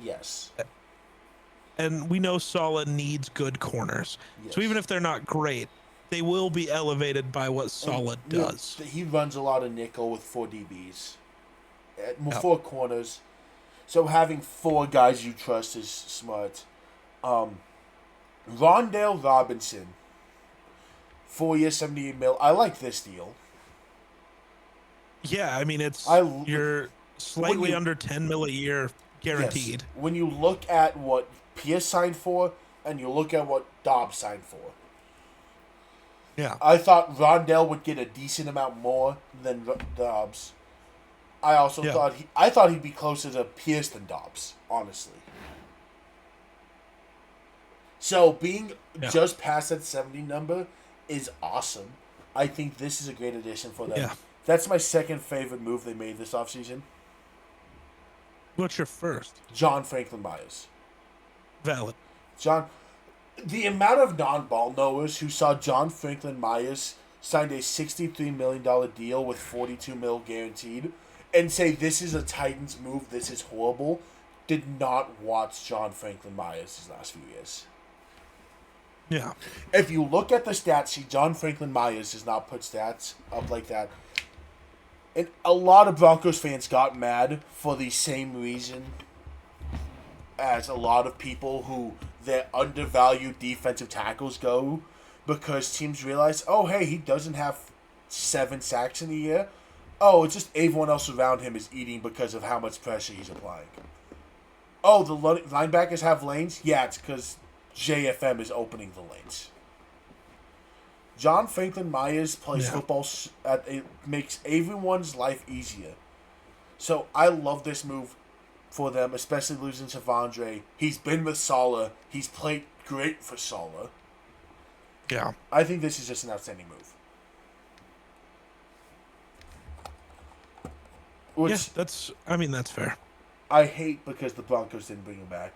Yes. And we know Sala needs good corners. Yes. So even if they're not great, they will be elevated by what Sala does. He runs a lot of nickel with 4 DBs. 4 corners. So having 4 guys you trust is smart. Rondale Robinson. 4 years, 78 mil. I like this deal. Yeah, I mean, you're slightly under 10 mil a year guaranteed. Yes. When you look at what Pierce signed for and you look at what Dobbs signed for. Yeah. I thought Rondell would get a decent amount more than Dobbs. I also thought he'd be closer to Pierce than Dobbs, honestly. So being just past that 70 number is awesome. I think this is a great addition for them. Yeah. That's my second favorite move they made this offseason. What's your first? John Franklin Myers. Valid. The amount of non-ball knowers who saw John Franklin Myers signed a $63 million deal with $42 million guaranteed and say this is a Titans move, this is horrible, did not watch John Franklin Myers his last few years. Yeah. If you look at the stats sheet, John Franklin Myers does not put stats up like that. And a lot of Broncos fans got mad for the same reason as a lot of people who their undervalued defensive tackles go, because teams realize, oh, hey, he doesn't have 7 sacks in a year. Oh, it's just everyone else around him is eating because of how much pressure he's applying. Oh, the linebackers have lanes? Yeah, it's because JFM is opening the lanes. John Franklin Myers plays football it makes everyone's life easier. So I love this move for them, especially losing Savandre. He's been with Sala. He's played great for Sala. Yeah. I think this is just an outstanding move. Which that's fair. I hate because the Broncos didn't bring him back.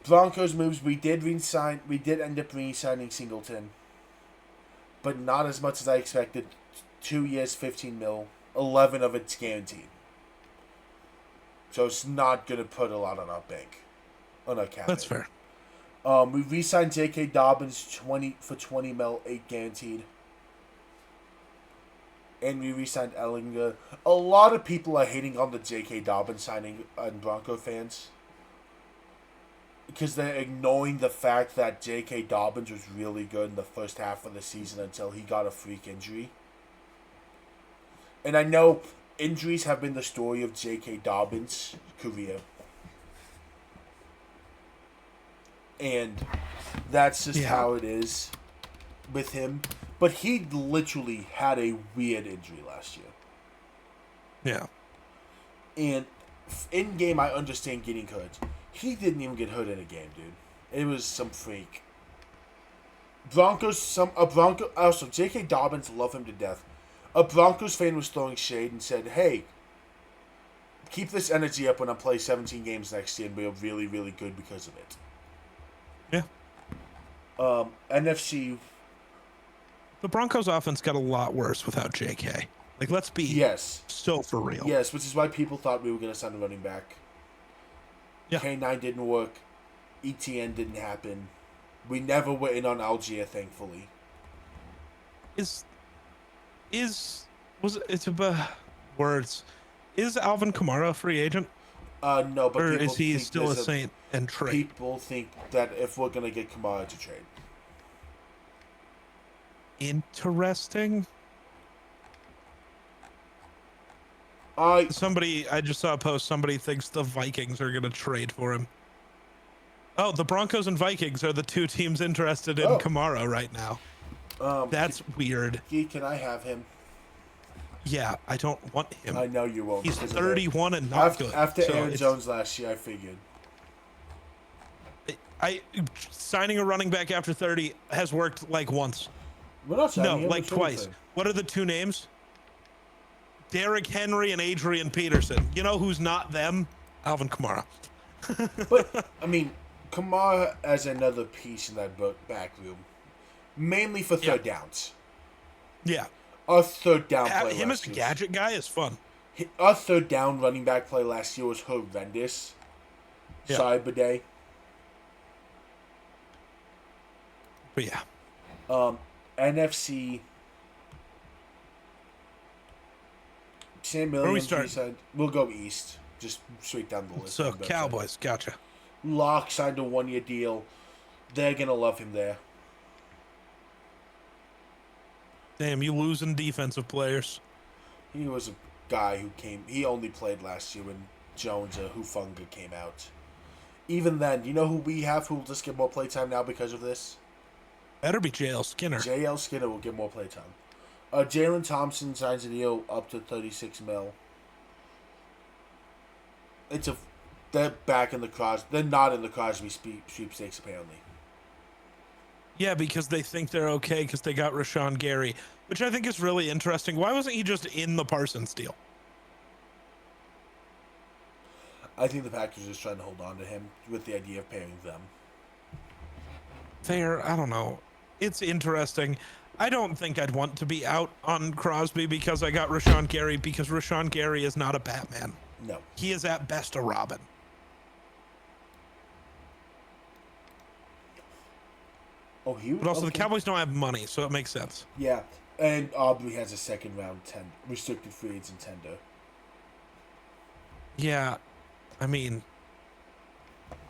Broncos moves, we did end up re-signing Singleton. But not as much as I expected. 2 years, 15 mil. 11 of it's guaranteed. So it's not going to put a lot on our bank. On our cap. That's fair. We re-signed J.K. Dobbins for 20 mil, 8 guaranteed. And we re-signed Ellinger. A lot of people are hating on the J.K. Dobbins signing on Bronco fans. Because they're ignoring the fact that J.K. Dobbins was really good in the first half of the season until he got a freak injury. And I know injuries have been the story of J.K. Dobbins' career. And that's just how it is with him. But he literally had a weird injury last year. Yeah. And in game, I understand getting hurt. He didn't even get hurt in a game, dude. It was some freak. Also, J.K. Dobbins love him to death. A Broncos fan was throwing shade and said, hey, keep this energy up when I play 17 games next year and we're really, really good because of it. Yeah. NFC. The Broncos offense got a lot worse without J.K. Like, let's be so for real. Yes, which is why people thought we were going to sign a running back. Yeah. K9 didn't work. ETN didn't happen. We never were in on Algier, thankfully. Is was it's about words? Is Alvin Kamara a free agent, No, but or people is he think still a Saint and trade? people think that if we're gonna get Kamara to trade. Interesting. Somebody, I just saw a post. Somebody thinks the Vikings are going to trade for him. Oh, the Broncos and Vikings are the two teams interested in Kamara right now. That's weird. Can I have him? Yeah, I don't want him. I know you won't. He's 31 and not good. After Aaron Jones last year, I figured. Signing a running back after 30 has worked like once. We're not signing him, like twice. What are the two names? Derrick Henry and Adrian Peterson. You know who's not them? Alvin Kamara. But, I mean, Kamara as another piece in that back room. Mainly for third downs. Yeah. Our third down play him as a gadget guy is fun. Our third down running back play last year was horrendous. Yeah. Sorry, Bidet. But yeah. NFC. Sam Miller. Where we start? We'll go east. Just straight down the list. So Cowboys, gotcha. Locke signed a 1-year deal. They're gonna love him there. Damn, you losing defensive players. He was a guy who came. He only played last year when Jones or Hufunga came out. Even then, you know who we have who will just get more playtime now because of this? Better be JL Skinner. JL Skinner will get more playtime. Jalen Thompson signs a deal up to $36 million. They're back in the Crosby. They're not in the Crosby sweepstakes apparently. Yeah, because they think they're okay because they got Rashawn Gary, which I think is really interesting. Why wasn't he just in the Parsons deal? I think the Packers are just trying to hold on to him with the idea of paying them. Fair, I don't know. It's interesting. I don't think I'd want to be out on Crosby because I got Rashawn Gary, because Rashawn Gary is not a Batman. No. He is at best a Robin. But also the Cowboys don't have money, so it makes sense. Yeah, and Aubrey has a second round restricted free agent tender. Yeah, I mean,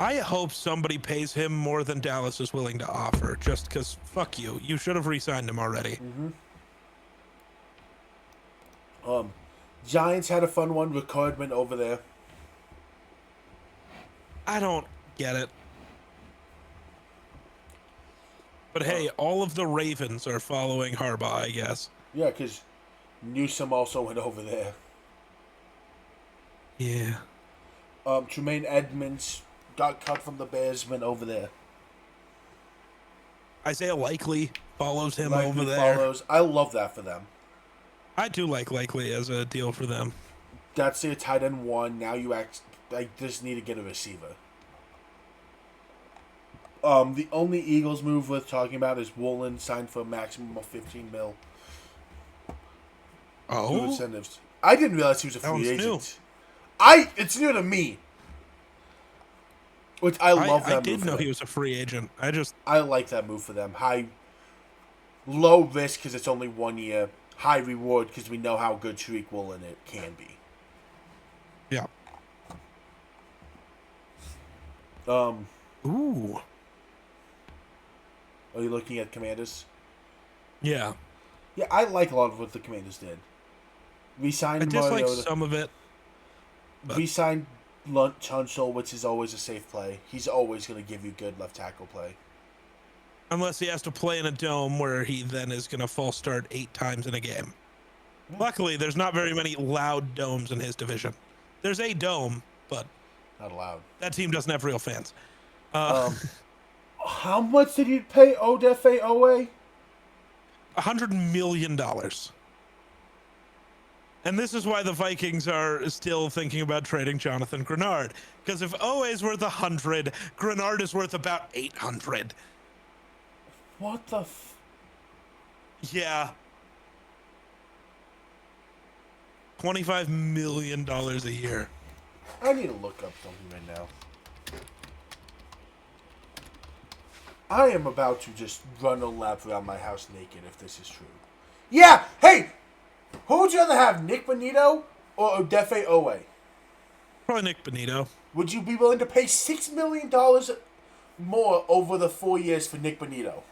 I hope somebody pays him more than Dallas is willing to offer, just because, fuck you. You should have re-signed him already. Mm-hmm. Giants had a fun one with Cardman over there. I don't get it. But hey, all of the Ravens are following Harbaugh, I guess. Yeah, because Newsom also went over there. Yeah. Tremaine Edmonds got cut from the Bears, went over there. Isaiah Likely follows him over there. I love that for them. I do like Likely as a deal for them. That's their tight end one. Now you just need to get a receiver. The only Eagles move worth talking about is Woolen signed for a maximum of $15 million. Oh, incentives. I didn't realize he was a free agent. New. It's new to me. Which I love that move. I did know he was a free agent. I like that move for them. Low risk because it's only 1 year. High reward because we know how good Tariq Woolen it can be. Yeah. Ooh. Are you looking at Commanders? Yeah. Yeah, I like a lot of what the Commanders did. We signed I dislike some of it. We signed Tunchel, which is always a safe play. He's always going to give you good left tackle play. Unless he has to play in a dome where he then is going to false start 8 times in a game. Yeah. Luckily, there's not very many loud domes in his division. There's a dome, but not allowed. That team doesn't have real fans. How much did you pay Odafe Owe? $100 million. And this is why the Vikings are still thinking about trading Jonathan Grenard. Because if Owe is worth 100, Grenard is worth about 800. What the Yeah. $25 million a year. I need to look up something right now. I am about to just run a lap around my house naked if this is true. Yeah, hey! Who would you rather have, Nick Bonito or Odefe Owe? Probably Nick Bonito. Would you be willing to pay $6 million more over the 4 years for Nick Bonito?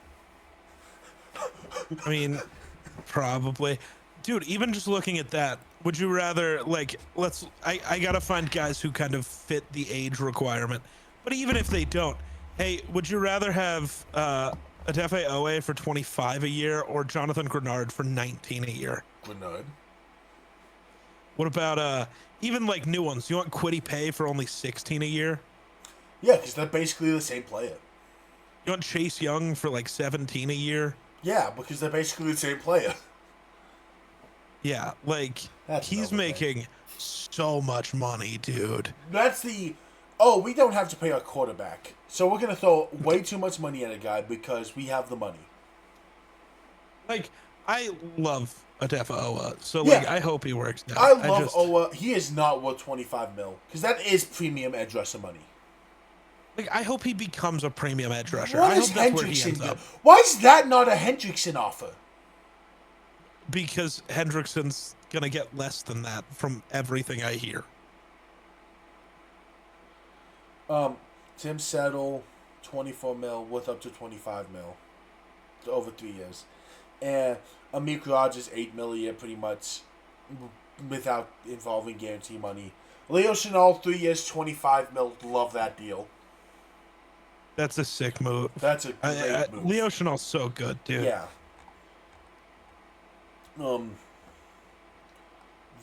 I mean, probably. Dude, even just looking at that, would you rather, like, I gotta find guys who kind of fit the age requirement. But even if they don't, hey, would you rather have Adefe Owe for 25 a year or Jonathan Grenard for 19 a year? Grenard. What about even like new ones? You want Quiddy Pay for only 16 a year? Yeah, because they're basically the same player. You want Chase Young for like 17 a year? Yeah, because they're basically the same player. Yeah, like he's making so much money, dude. That's the... Oh, we don't have to pay our quarterback. So we're going to throw way too much money at a guy because we have the money. Like, I love Adefe Owa, so like I hope he works out. I love Owa. He is not worth 25 mil because that is premium edge rusher money. Like, I hope he becomes a premium edge rusher. What I is hope that's where he ends Hendrickson up. Why is that not a Hendrickson offer? Because Hendrickson's gonna get less than that from everything I hear. Tim Settle, 24 mil, worth up to 25 mil, over 3 years, and Amik Rogers 8 mil a year, pretty much, without involving guarantee money. Leo Chenal, 3 years, 25 mil. Love that deal. That's a sick move. That's a great move. Leo Chenal's so good, dude. Yeah.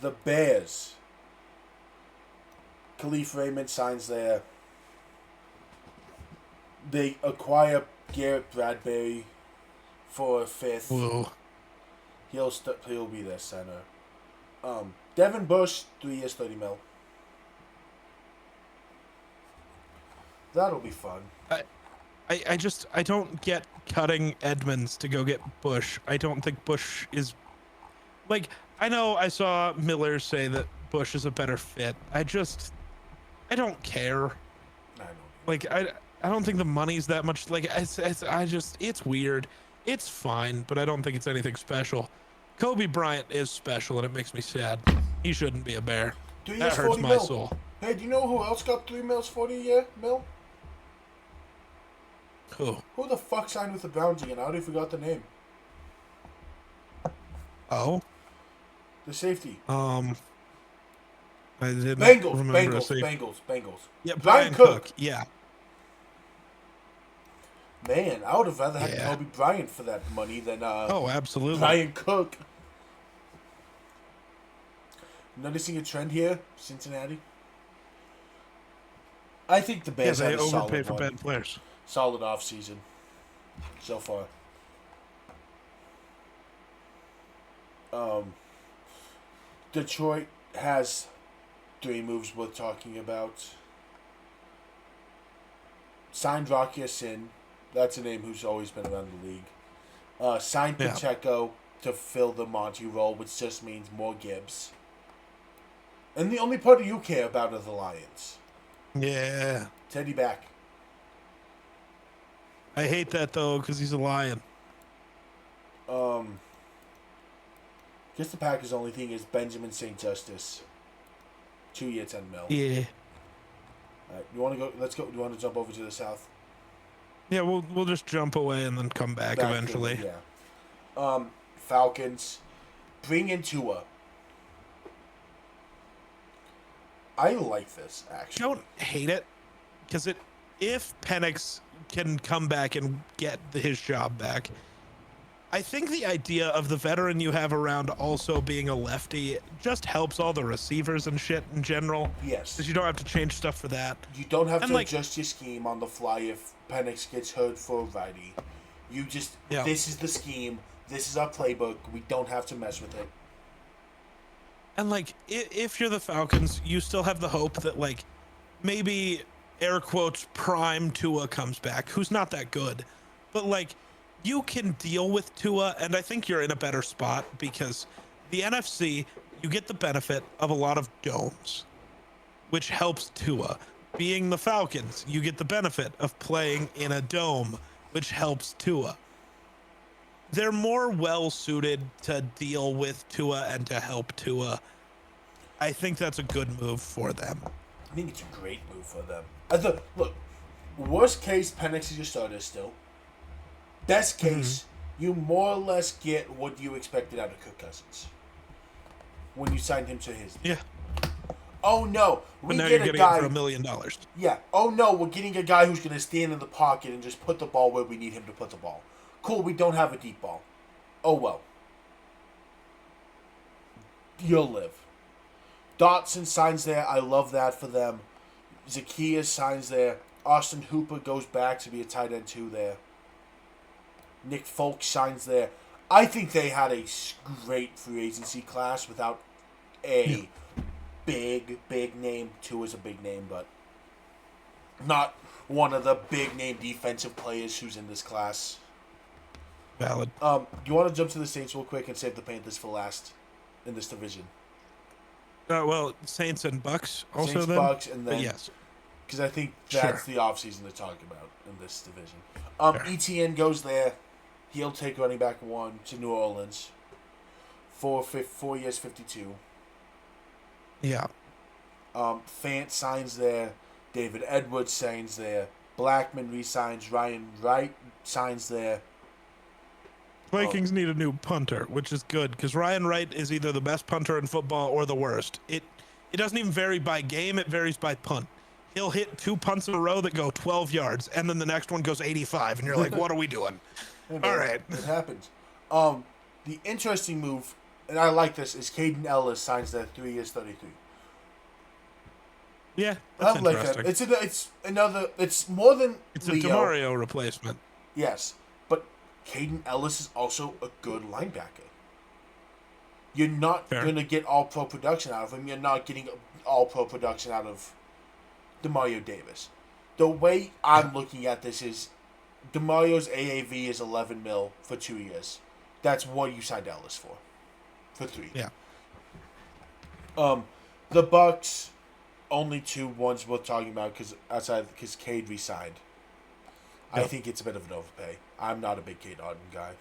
The Bears. Khalif Raymond signs there. They acquire Garrett Bradbury for a fifth. Whoa. He'll be their center. Devin Bush, 3 years, 30 mil. That'll be fun. I don't get cutting Edmonds to go get Bush. I don't think Bush is like, I know I saw Miller say that Bush is a better fit. I don't care. I don't. Like, I don't think the money's that much. Like, it's weird. It's fine, but I don't think it's anything special. Kobe Bryant is special, and it makes me sad. He shouldn't be a Bear. That hurts my soul. Hey, do you know who else got 3 mils, 40 a year mil? Who? Who the fuck signed with the Browns again? I already forgot the name. Oh? The safety. I didn't remember. Bengals. Yeah, Brian Cook. Yeah. Man, I would have rather had Kobe Bryant for that money than oh, absolutely. Brian Cook. Noticing a trend here, Cincinnati. I think the Bears had a solid overpay for bad players. Solid offseason so far. Detroit has 3 moves worth talking about. Signed Rocky Sin. That's a name who's always been around the league. Signed Pacheco to fill the Monty role, which just means more Gibbs. And the only party you care about are the Lions. Yeah. Teddy back. I hate that, though, because he's a Lion. Guess the Packers' only thing is Benjamin St. Justice. 2 year, 10 mil. Yeah. All right, you want to go? Let's go. Do you want to jump over to the South? Yeah, we'll just jump away and then come back eventually. Yeah. Falcons. Bring in Tua. I like this, actually. I don't hate it, because if Penix can come back and get his job back, I think the idea of the veteran you have around also being a lefty just helps all the receivers and shit in general. Yes. Because you don't have to change stuff for that. You don't have to adjust your scheme on the fly if Penix gets hurt for a righty. You just, this is the scheme. This is our playbook. We don't have to mess with it. And, like, if you're the Falcons, you still have the hope that, like, maybe, air quotes, prime Tua comes back, who's not that good. But, like, you can deal with Tua, and I think you're in a better spot because the NFC, you get the benefit of a lot of domes, which helps Tua. Being the Falcons, you get the benefit of playing in a dome, which helps Tua. They're more well suited to deal with Tua and to help Tua. I think that's a good move for them. I think it's a great move for them. Look, worst case, Penix is your starter still. Best case, you more or less get what you expected out of Kirk Cousins when you signed him to his deal. Yeah. Oh no, we get a guy for $1 million. Yeah. Oh no, we're getting a guy who's going to stand in the pocket and just put the ball where we need him to put the ball. Cool, we don't have a deep ball. Oh well. You'll live. Dotson signs there. I love that for them. Zacchaeus signs there. Austin Hooper goes back to be a tight end too there. Nick Folk signs there. I think they had a great free agency class without a big name. Two is a big name, but not one of the big name defensive players who's in this class. Valid. Do you want to jump to the Saints real quick and save the Panthers for last in this division? Well, Saints and Bucks also Saints, then? Bucks, and then... But yes. Because I think that's the offseason to talk about in this division. ETN goes there. He'll take running back 1 to New Orleans. 4 years, 52. Yeah. Fant signs there. David Edwards signs there. Blackman re-signs. Ryan Wright signs there. Vikings need a new punter, which is good because Ryan Wright is either the best punter in football or the worst. It doesn't even vary by game; it varies by punt. He'll hit 2 punts in a row that go 12 yards, and then the next one goes 85, and you're like, "What are we doing?" All right, it happens. The interesting move, and I like this, is Caden Ellis signs that 3 years, 33. Yeah, that's interesting. It's more than it's Leo. A DeMario replacement. Yes, but Caden Ellis is also a good linebacker. You're not going to get all-pro production out of him. You're not getting all-pro production out of DeMario Davis. The way I'm looking at this is DeMario's AAV is 11 mil for 2 years. That's what you signed Ellis for 3. Yeah. The Bucks, only 2 ones we're talking about because Cade re-signed. I think it's a bit of an overpay. I'm not a big Cade Otton guy.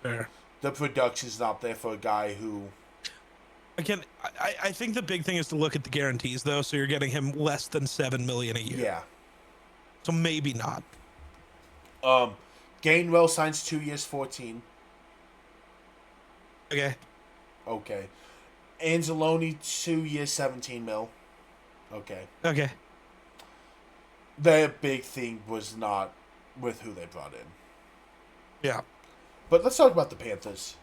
Fair. The production's not there for a guy who... Again, I think the big thing is to look at the guarantees, though, so you're getting him less than $7 million a year. Yeah. So maybe not. Gainwell signs 2 years, 14. Okay. Anzalone, 2 years, 17 mil. Okay. Their big thing was not with who they brought in. Yeah. But let's talk about the Panthers.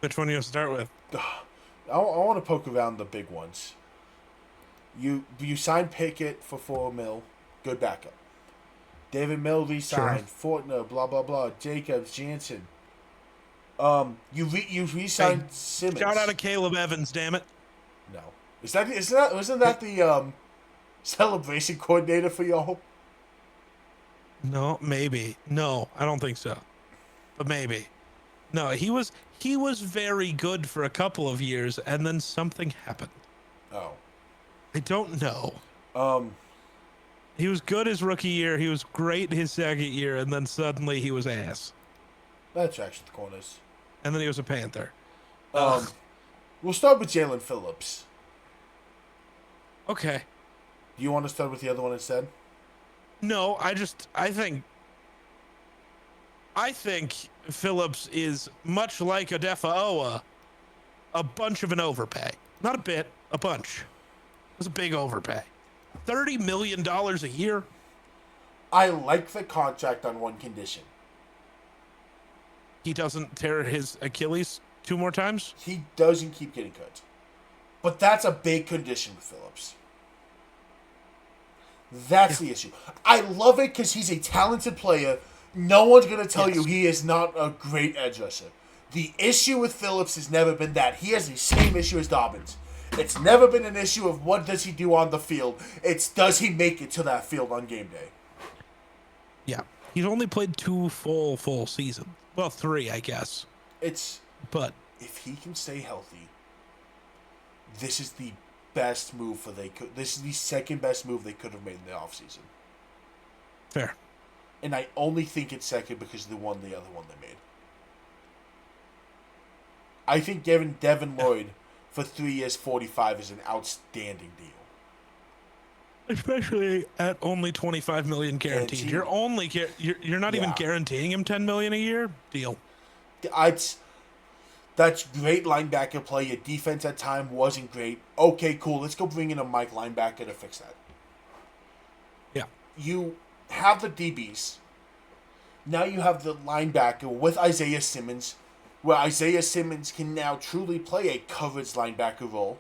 Which one do you start with? I want to poke around the big ones. You signed Pickett for 4 mil. Good backup. David Mill re-signed. Sure. Fortner, blah, blah, blah. Jacobs, Jansen. You re-signed Simmons. Shout out to Caleb Evans, damn it. No. Wasn't that the celebration coordinator for y'all? No, maybe. No, I don't think so. But maybe. No, he was very good for a couple of years, and then something happened. Oh. I don't know. He was good his rookie year. He was great his second year, and then suddenly he was ass. That tracks the corners. And then he was a Panther. We'll start with Jalen Phillips. Okay. Do you want to start with the other one instead? No, I think Phillips is much like Adefaoa, a bunch of an overpay. Not a bit, a bunch. It was a big overpay. $30 million a year. I like the contract on one condition. He doesn't tear his Achilles 2 more times? He doesn't keep getting cut. But that's a big condition with Phillips. That's the issue. I love it because he's a talented player. No one's going to tell you he is not a great edge rusher. The issue with Phillips has never been that. He has the same issue as Dobbins. It's never been an issue of what does he do on the field. It's does he make it to that field on game day. Yeah. He's only played 2 full seasons. Well, 3, I guess. But if he can stay healthy, this is the best move for they could. This is the second best move they could have made in the offseason. Fair. And I only think it's second because they won the other one they made. I think giving Devin Lloyd for 3 years, 45 is an outstanding deal. Especially at only 25 million guaranteed. You're only you're not even guaranteeing him 10 million a year. Deal. That's great linebacker play. Your defense at time wasn't great. Okay, cool. Let's go bring in a Mike linebacker to fix that. Yeah. You have the DBs. Now you have the linebacker with Isaiah Simmons, where Isaiah Simmons can now truly play a coverage linebacker role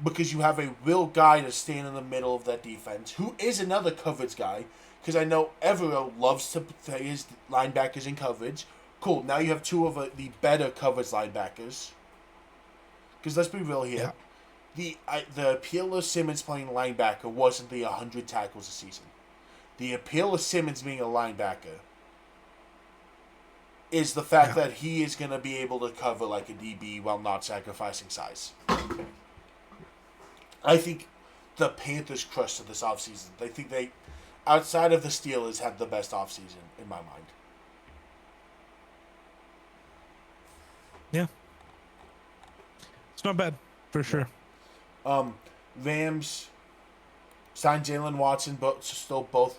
because you have a real guy to stand in the middle of that defense, who is another coverage guy, because I know Evero loves to play his linebackers in coverage. Cool, now you have two of the better coverage linebackers. Because let's be real here. Yeah. The appeal of Simmons playing linebacker wasn't the 100 tackles a season. The appeal of Simmons being a linebacker is the fact that he is going to be able to cover like a DB while not sacrificing size. I think the Panthers crushed it this offseason. I think they, outside of the Steelers, had the best offseason in my mind. Yeah. It's not bad, for sure. Rams signed Jalen Watson, but still both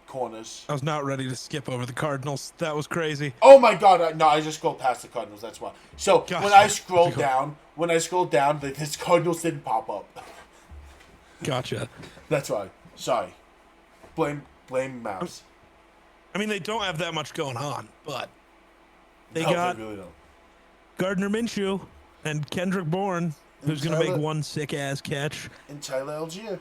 corners. I was not ready to skip over the Cardinals. That was crazy. Oh my God! No, I just scrolled past the Cardinals. That's why. So Gosh, when I scrolled down, the Cardinals didn't pop up. Gotcha. That's why. Sorry. Blame Mouse. I mean, they don't have that much going on, but they They got really don't. Gardner Minshew and Kendrick Bourne, who's going to make one sick-ass catch. And Tyler Algier.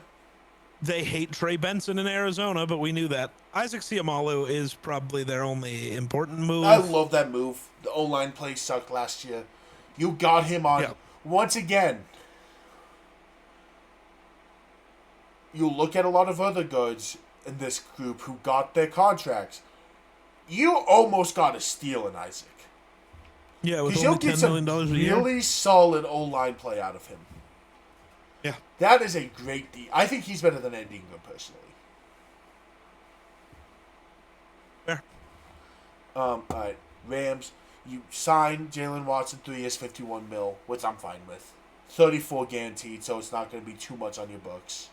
They hate Trey Benson in Arizona, but we knew that. Isaac Seumalo is probably their only important move. I love that move. The O-line play sucked last year. You got him on. Yeah. Once again, you look at a lot of other guards in this group who got their contracts. You almost got a steal in Isaac. Yeah, with only $10 million a year. Really solid O-line play out of him. Yeah. That is a great deal. I think he's better than Ed Ingram, personally. Fair. All right. Rams, you sign Jalen Watson 3 years, $51 million, which I'm fine with. 34 guaranteed, so it's not going to be too much on your books.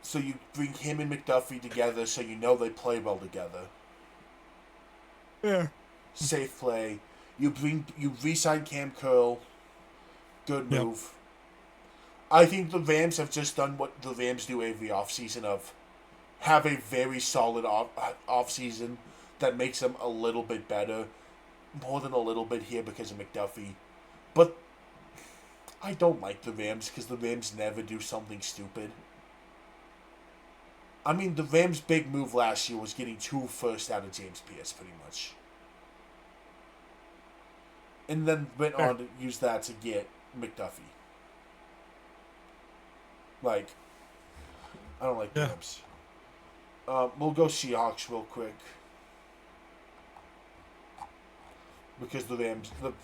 So you bring him and McDuffie together so you know they play well together. Yeah. Safe play. You re-sign Cam Curl. Good move. Yep. I think the Rams have just done what the Rams do every offseason of have a very solid offseason that makes them a little bit better. More than a little bit here because of McDuffie. But I don't like the Rams because the Rams never do something stupid. I mean, the Rams' big move last year was getting 2 firsts out of James Pierce, pretty much. And then went on to use that to get McDuffie. Like, I don't like the Rams. We'll go Seahawks real quick. Because the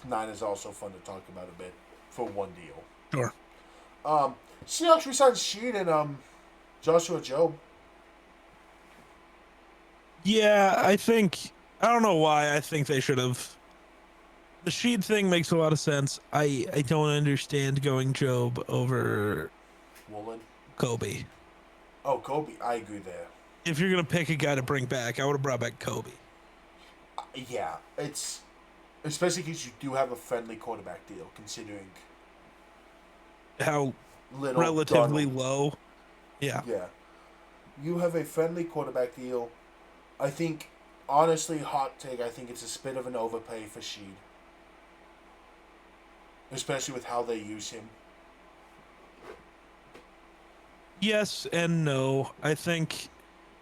Niners are also fun to talk about a bit for one deal. Sure. Seahawks resigned Sheed and Joshua Jobe. Yeah, I don't know why I think they should have. The Sheed thing makes a lot of sense. I don't understand going Jobe over Woolen. Kobe. Oh, Kobe. I agree there. If you're going to pick a guy to bring back, I would have brought back Kobe. Yeah, it's... Especially because you do have a friendly quarterback deal, considering... How relatively low. Yeah. Yeah. You have a friendly quarterback deal. I think, honestly, hot take, I think it's a bit of an overpay for Sheed. Especially with how they use him. Yes and no. I think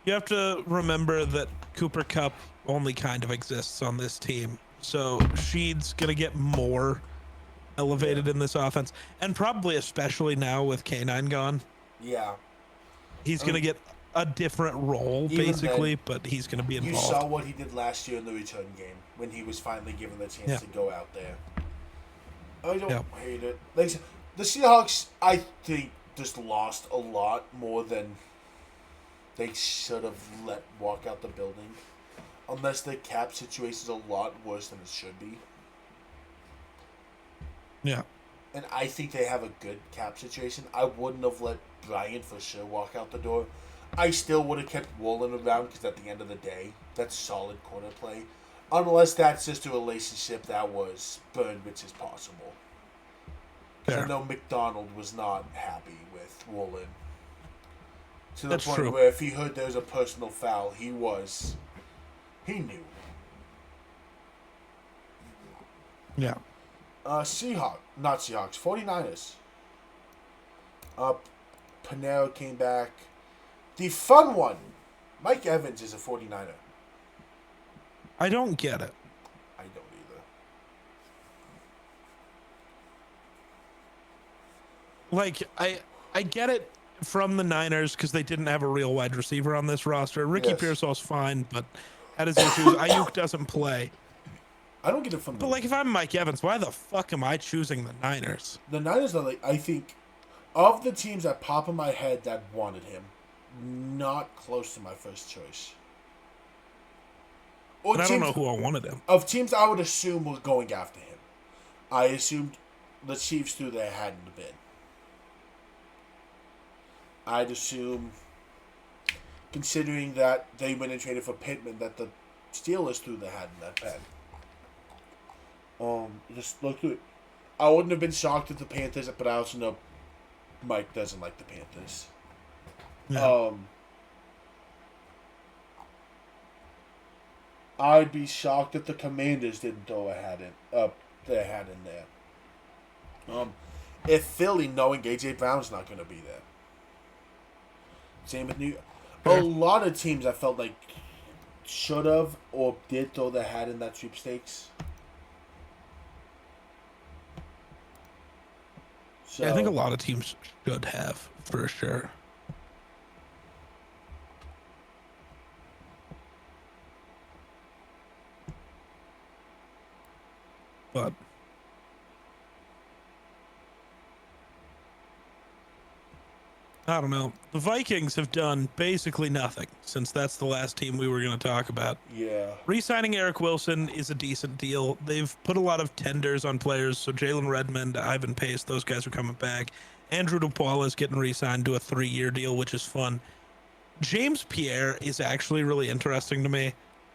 you have to remember that Cooper Kupp only kind of exists on this team. So Sheed's going to get more elevated in this offense. And probably especially now with K9 gone. Yeah. He's going to get a different role, Even basically, then, but he's going to be you involved. saw what he did last year in the return game when he was finally given the chance to go out there. I don't hate it. Like the Seahawks, I think, just lost a lot more than they should have let walk out the building. Unless the cap situation is a lot worse than it should be. Yeah. And I think they have a good cap situation. I wouldn't have let Bryant for sure walk out the door. I still would have kept Woolen around because at the end of the day, that's solid corner play. Unless that's just a relationship that was burned, which is possible. Because I know McDonald was not happy with Woolen. To the point where if he heard there was a personal foul, he knew. Yeah. Not Seahawks, 49ers. Panero came back. The fun one, Mike Evans is a 49er. I don't get it. I don't either. Like, I get it from the Niners because they didn't have a real wide receiver on this roster. Ricky Pearsall's fine, but had his issues. Ayuk doesn't play. I don't get it from But, like, if I'm Mike Evans, why the fuck am I choosing the Niners? The Niners are, like, I think, of the teams that pop in my head that wanted him, not close to my first choice. Or I don't know who I wanted him. Of teams I would assume were going after him, I assumed the Chiefs threw their hat in the bin. I'd assume, considering that they went and traded for Pittman, that the Steelers threw their hat in that pen. Just look through it. I wouldn't have been shocked if the Panthers, but I also know Mike doesn't like the Panthers. Yeah. I'd be shocked if the Commanders didn't throw their hat in there. If Philly, knowing AJ Brown's not going to be there. Same with New York. A lot of teams I felt like should have or did throw their hat in that sweepstakes. So, yeah, I think a lot of teams should have, for sure. But I don't know. The Vikings have done basically nothing since that's the last team we were going to talk about. Yeah. Re-signing Eric Wilson is a decent deal. They've put a lot of tenders on players, so Jalen Redmond, Ivan Pace, those guys are coming back. Andrew DePaul is getting re-signed to a 3-year deal, which is fun. James Pierre is actually really interesting to me.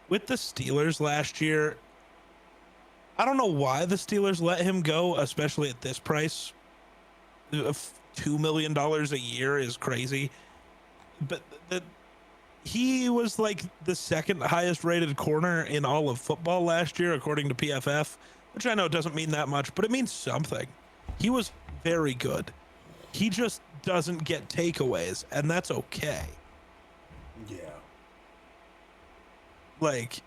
With the Steelers last year, I don't know why the Steelers let him go, especially at this price. $2 million a year is crazy. But he was like the second highest rated corner in all of football last year, according to PFF, which I know doesn't mean that much, but it means something. He was very good. He just doesn't get takeaways, and that's okay. Yeah. Like,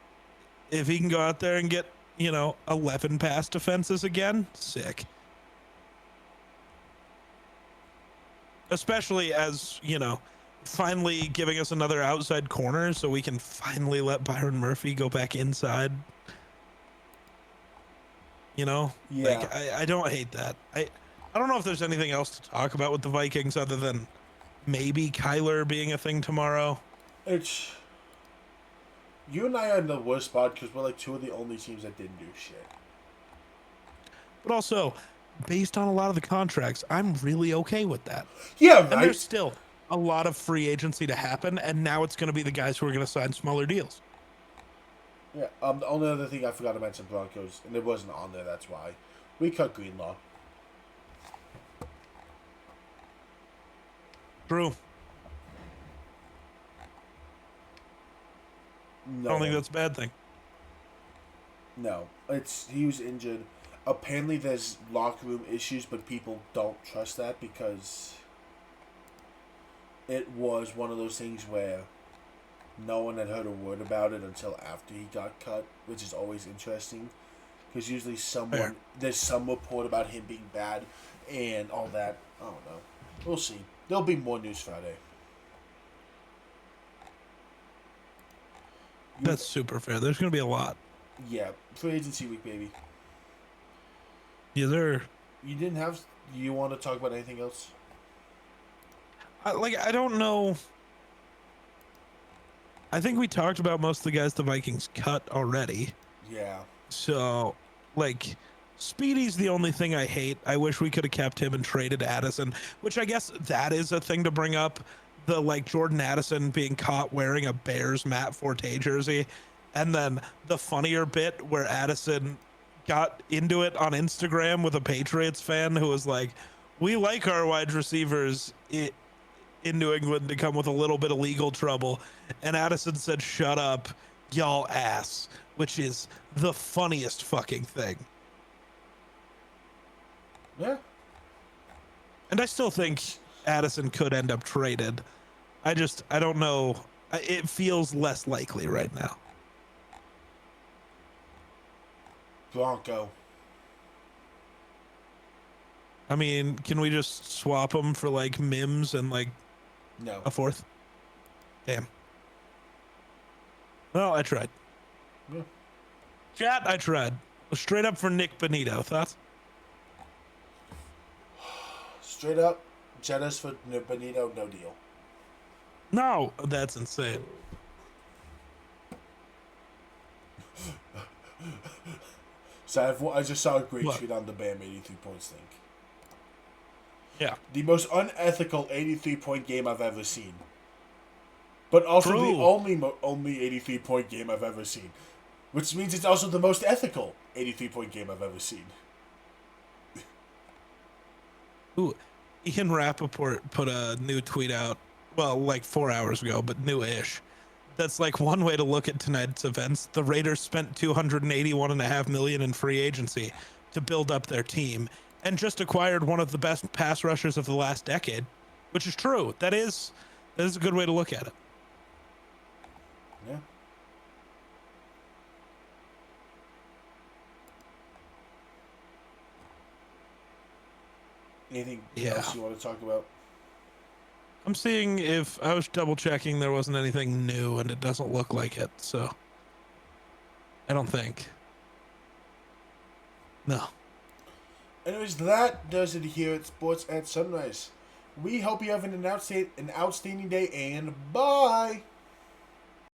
if he can go out there and get, 11 pass defenses again, sick. Especially as, finally giving us another outside corner so we can finally let Byron Murphy go back inside. Yeah. Like, I don't hate that. I don't know if there's anything else to talk about with the Vikings other than maybe Kyler being a thing tomorrow. You and I are in the worst spot because we're like two of the only teams that didn't do shit. But also, based on a lot of the contracts, I'm really okay with that. Yeah, right. And there's still a lot of free agency to happen, and now it's going to be the guys who are going to sign smaller deals. Yeah, the only other thing I forgot to mention Broncos, and it wasn't on there, that's why. We cut Greenlaw. True. No, I don't think that's a bad thing. No, he was injured. Apparently there's locker room issues, but people don't trust that because it was one of those things where no one had heard a word about it until after he got cut, which is always interesting because usually there's some report about him being bad and all that. I don't know. We'll see. There'll be more news Friday. That's super fair. There's going to be a lot. Yeah, free agency week, baby. Yeah, You didn't have. Do you want to talk about anything else? I don't know. I think we talked about most of the guys the Vikings cut already. Yeah. So, like, Speedy's the only thing I hate. I wish we could have kept him and traded Addison, which I guess that is a thing to bring up. The like Jordan Addison being caught wearing a Bears Matt Forte jersey. And then the funnier bit where Addison got into it on Instagram with a Patriots fan who was like, we like our wide receivers in New England to come with a little bit of legal trouble. And Addison said, shut up, y'all ass, which is the funniest fucking thing. Yeah. And I still think Addison could end up traded. I don't know. It feels less likely right now. Bronco. I mean, can we just swap them for like Mims and like No. a fourth? Damn. Well, I tried. Yeah. Chat, I tried. Straight up for Nick Benito. Thoughts? Straight up, Jettas for Benito, no deal. No, that's insane. So I just saw a great tweet on the BAM 83 points thing. Yeah. The most unethical 83-point game I've ever seen. But also True. the only 83-point game I've ever seen. Which means it's also the most ethical 83-point game I've ever seen. Ooh, Ian Rappaport put a new tweet out, well, like 4 hours ago, but new-ish. That's like one way to look at tonight's events. The Raiders spent $281.5 million in free agency to build up their team and just acquired one of the best pass rushers of the last decade, which is true. That is a good way to look at it. Yeah. Anything else you want to talk about? I'm seeing if I was double checking there wasn't anything new and it doesn't look like it, so I don't think. No. Anyways, that does it here at Sports at Sunrise. We hope you have an outstanding day and bye!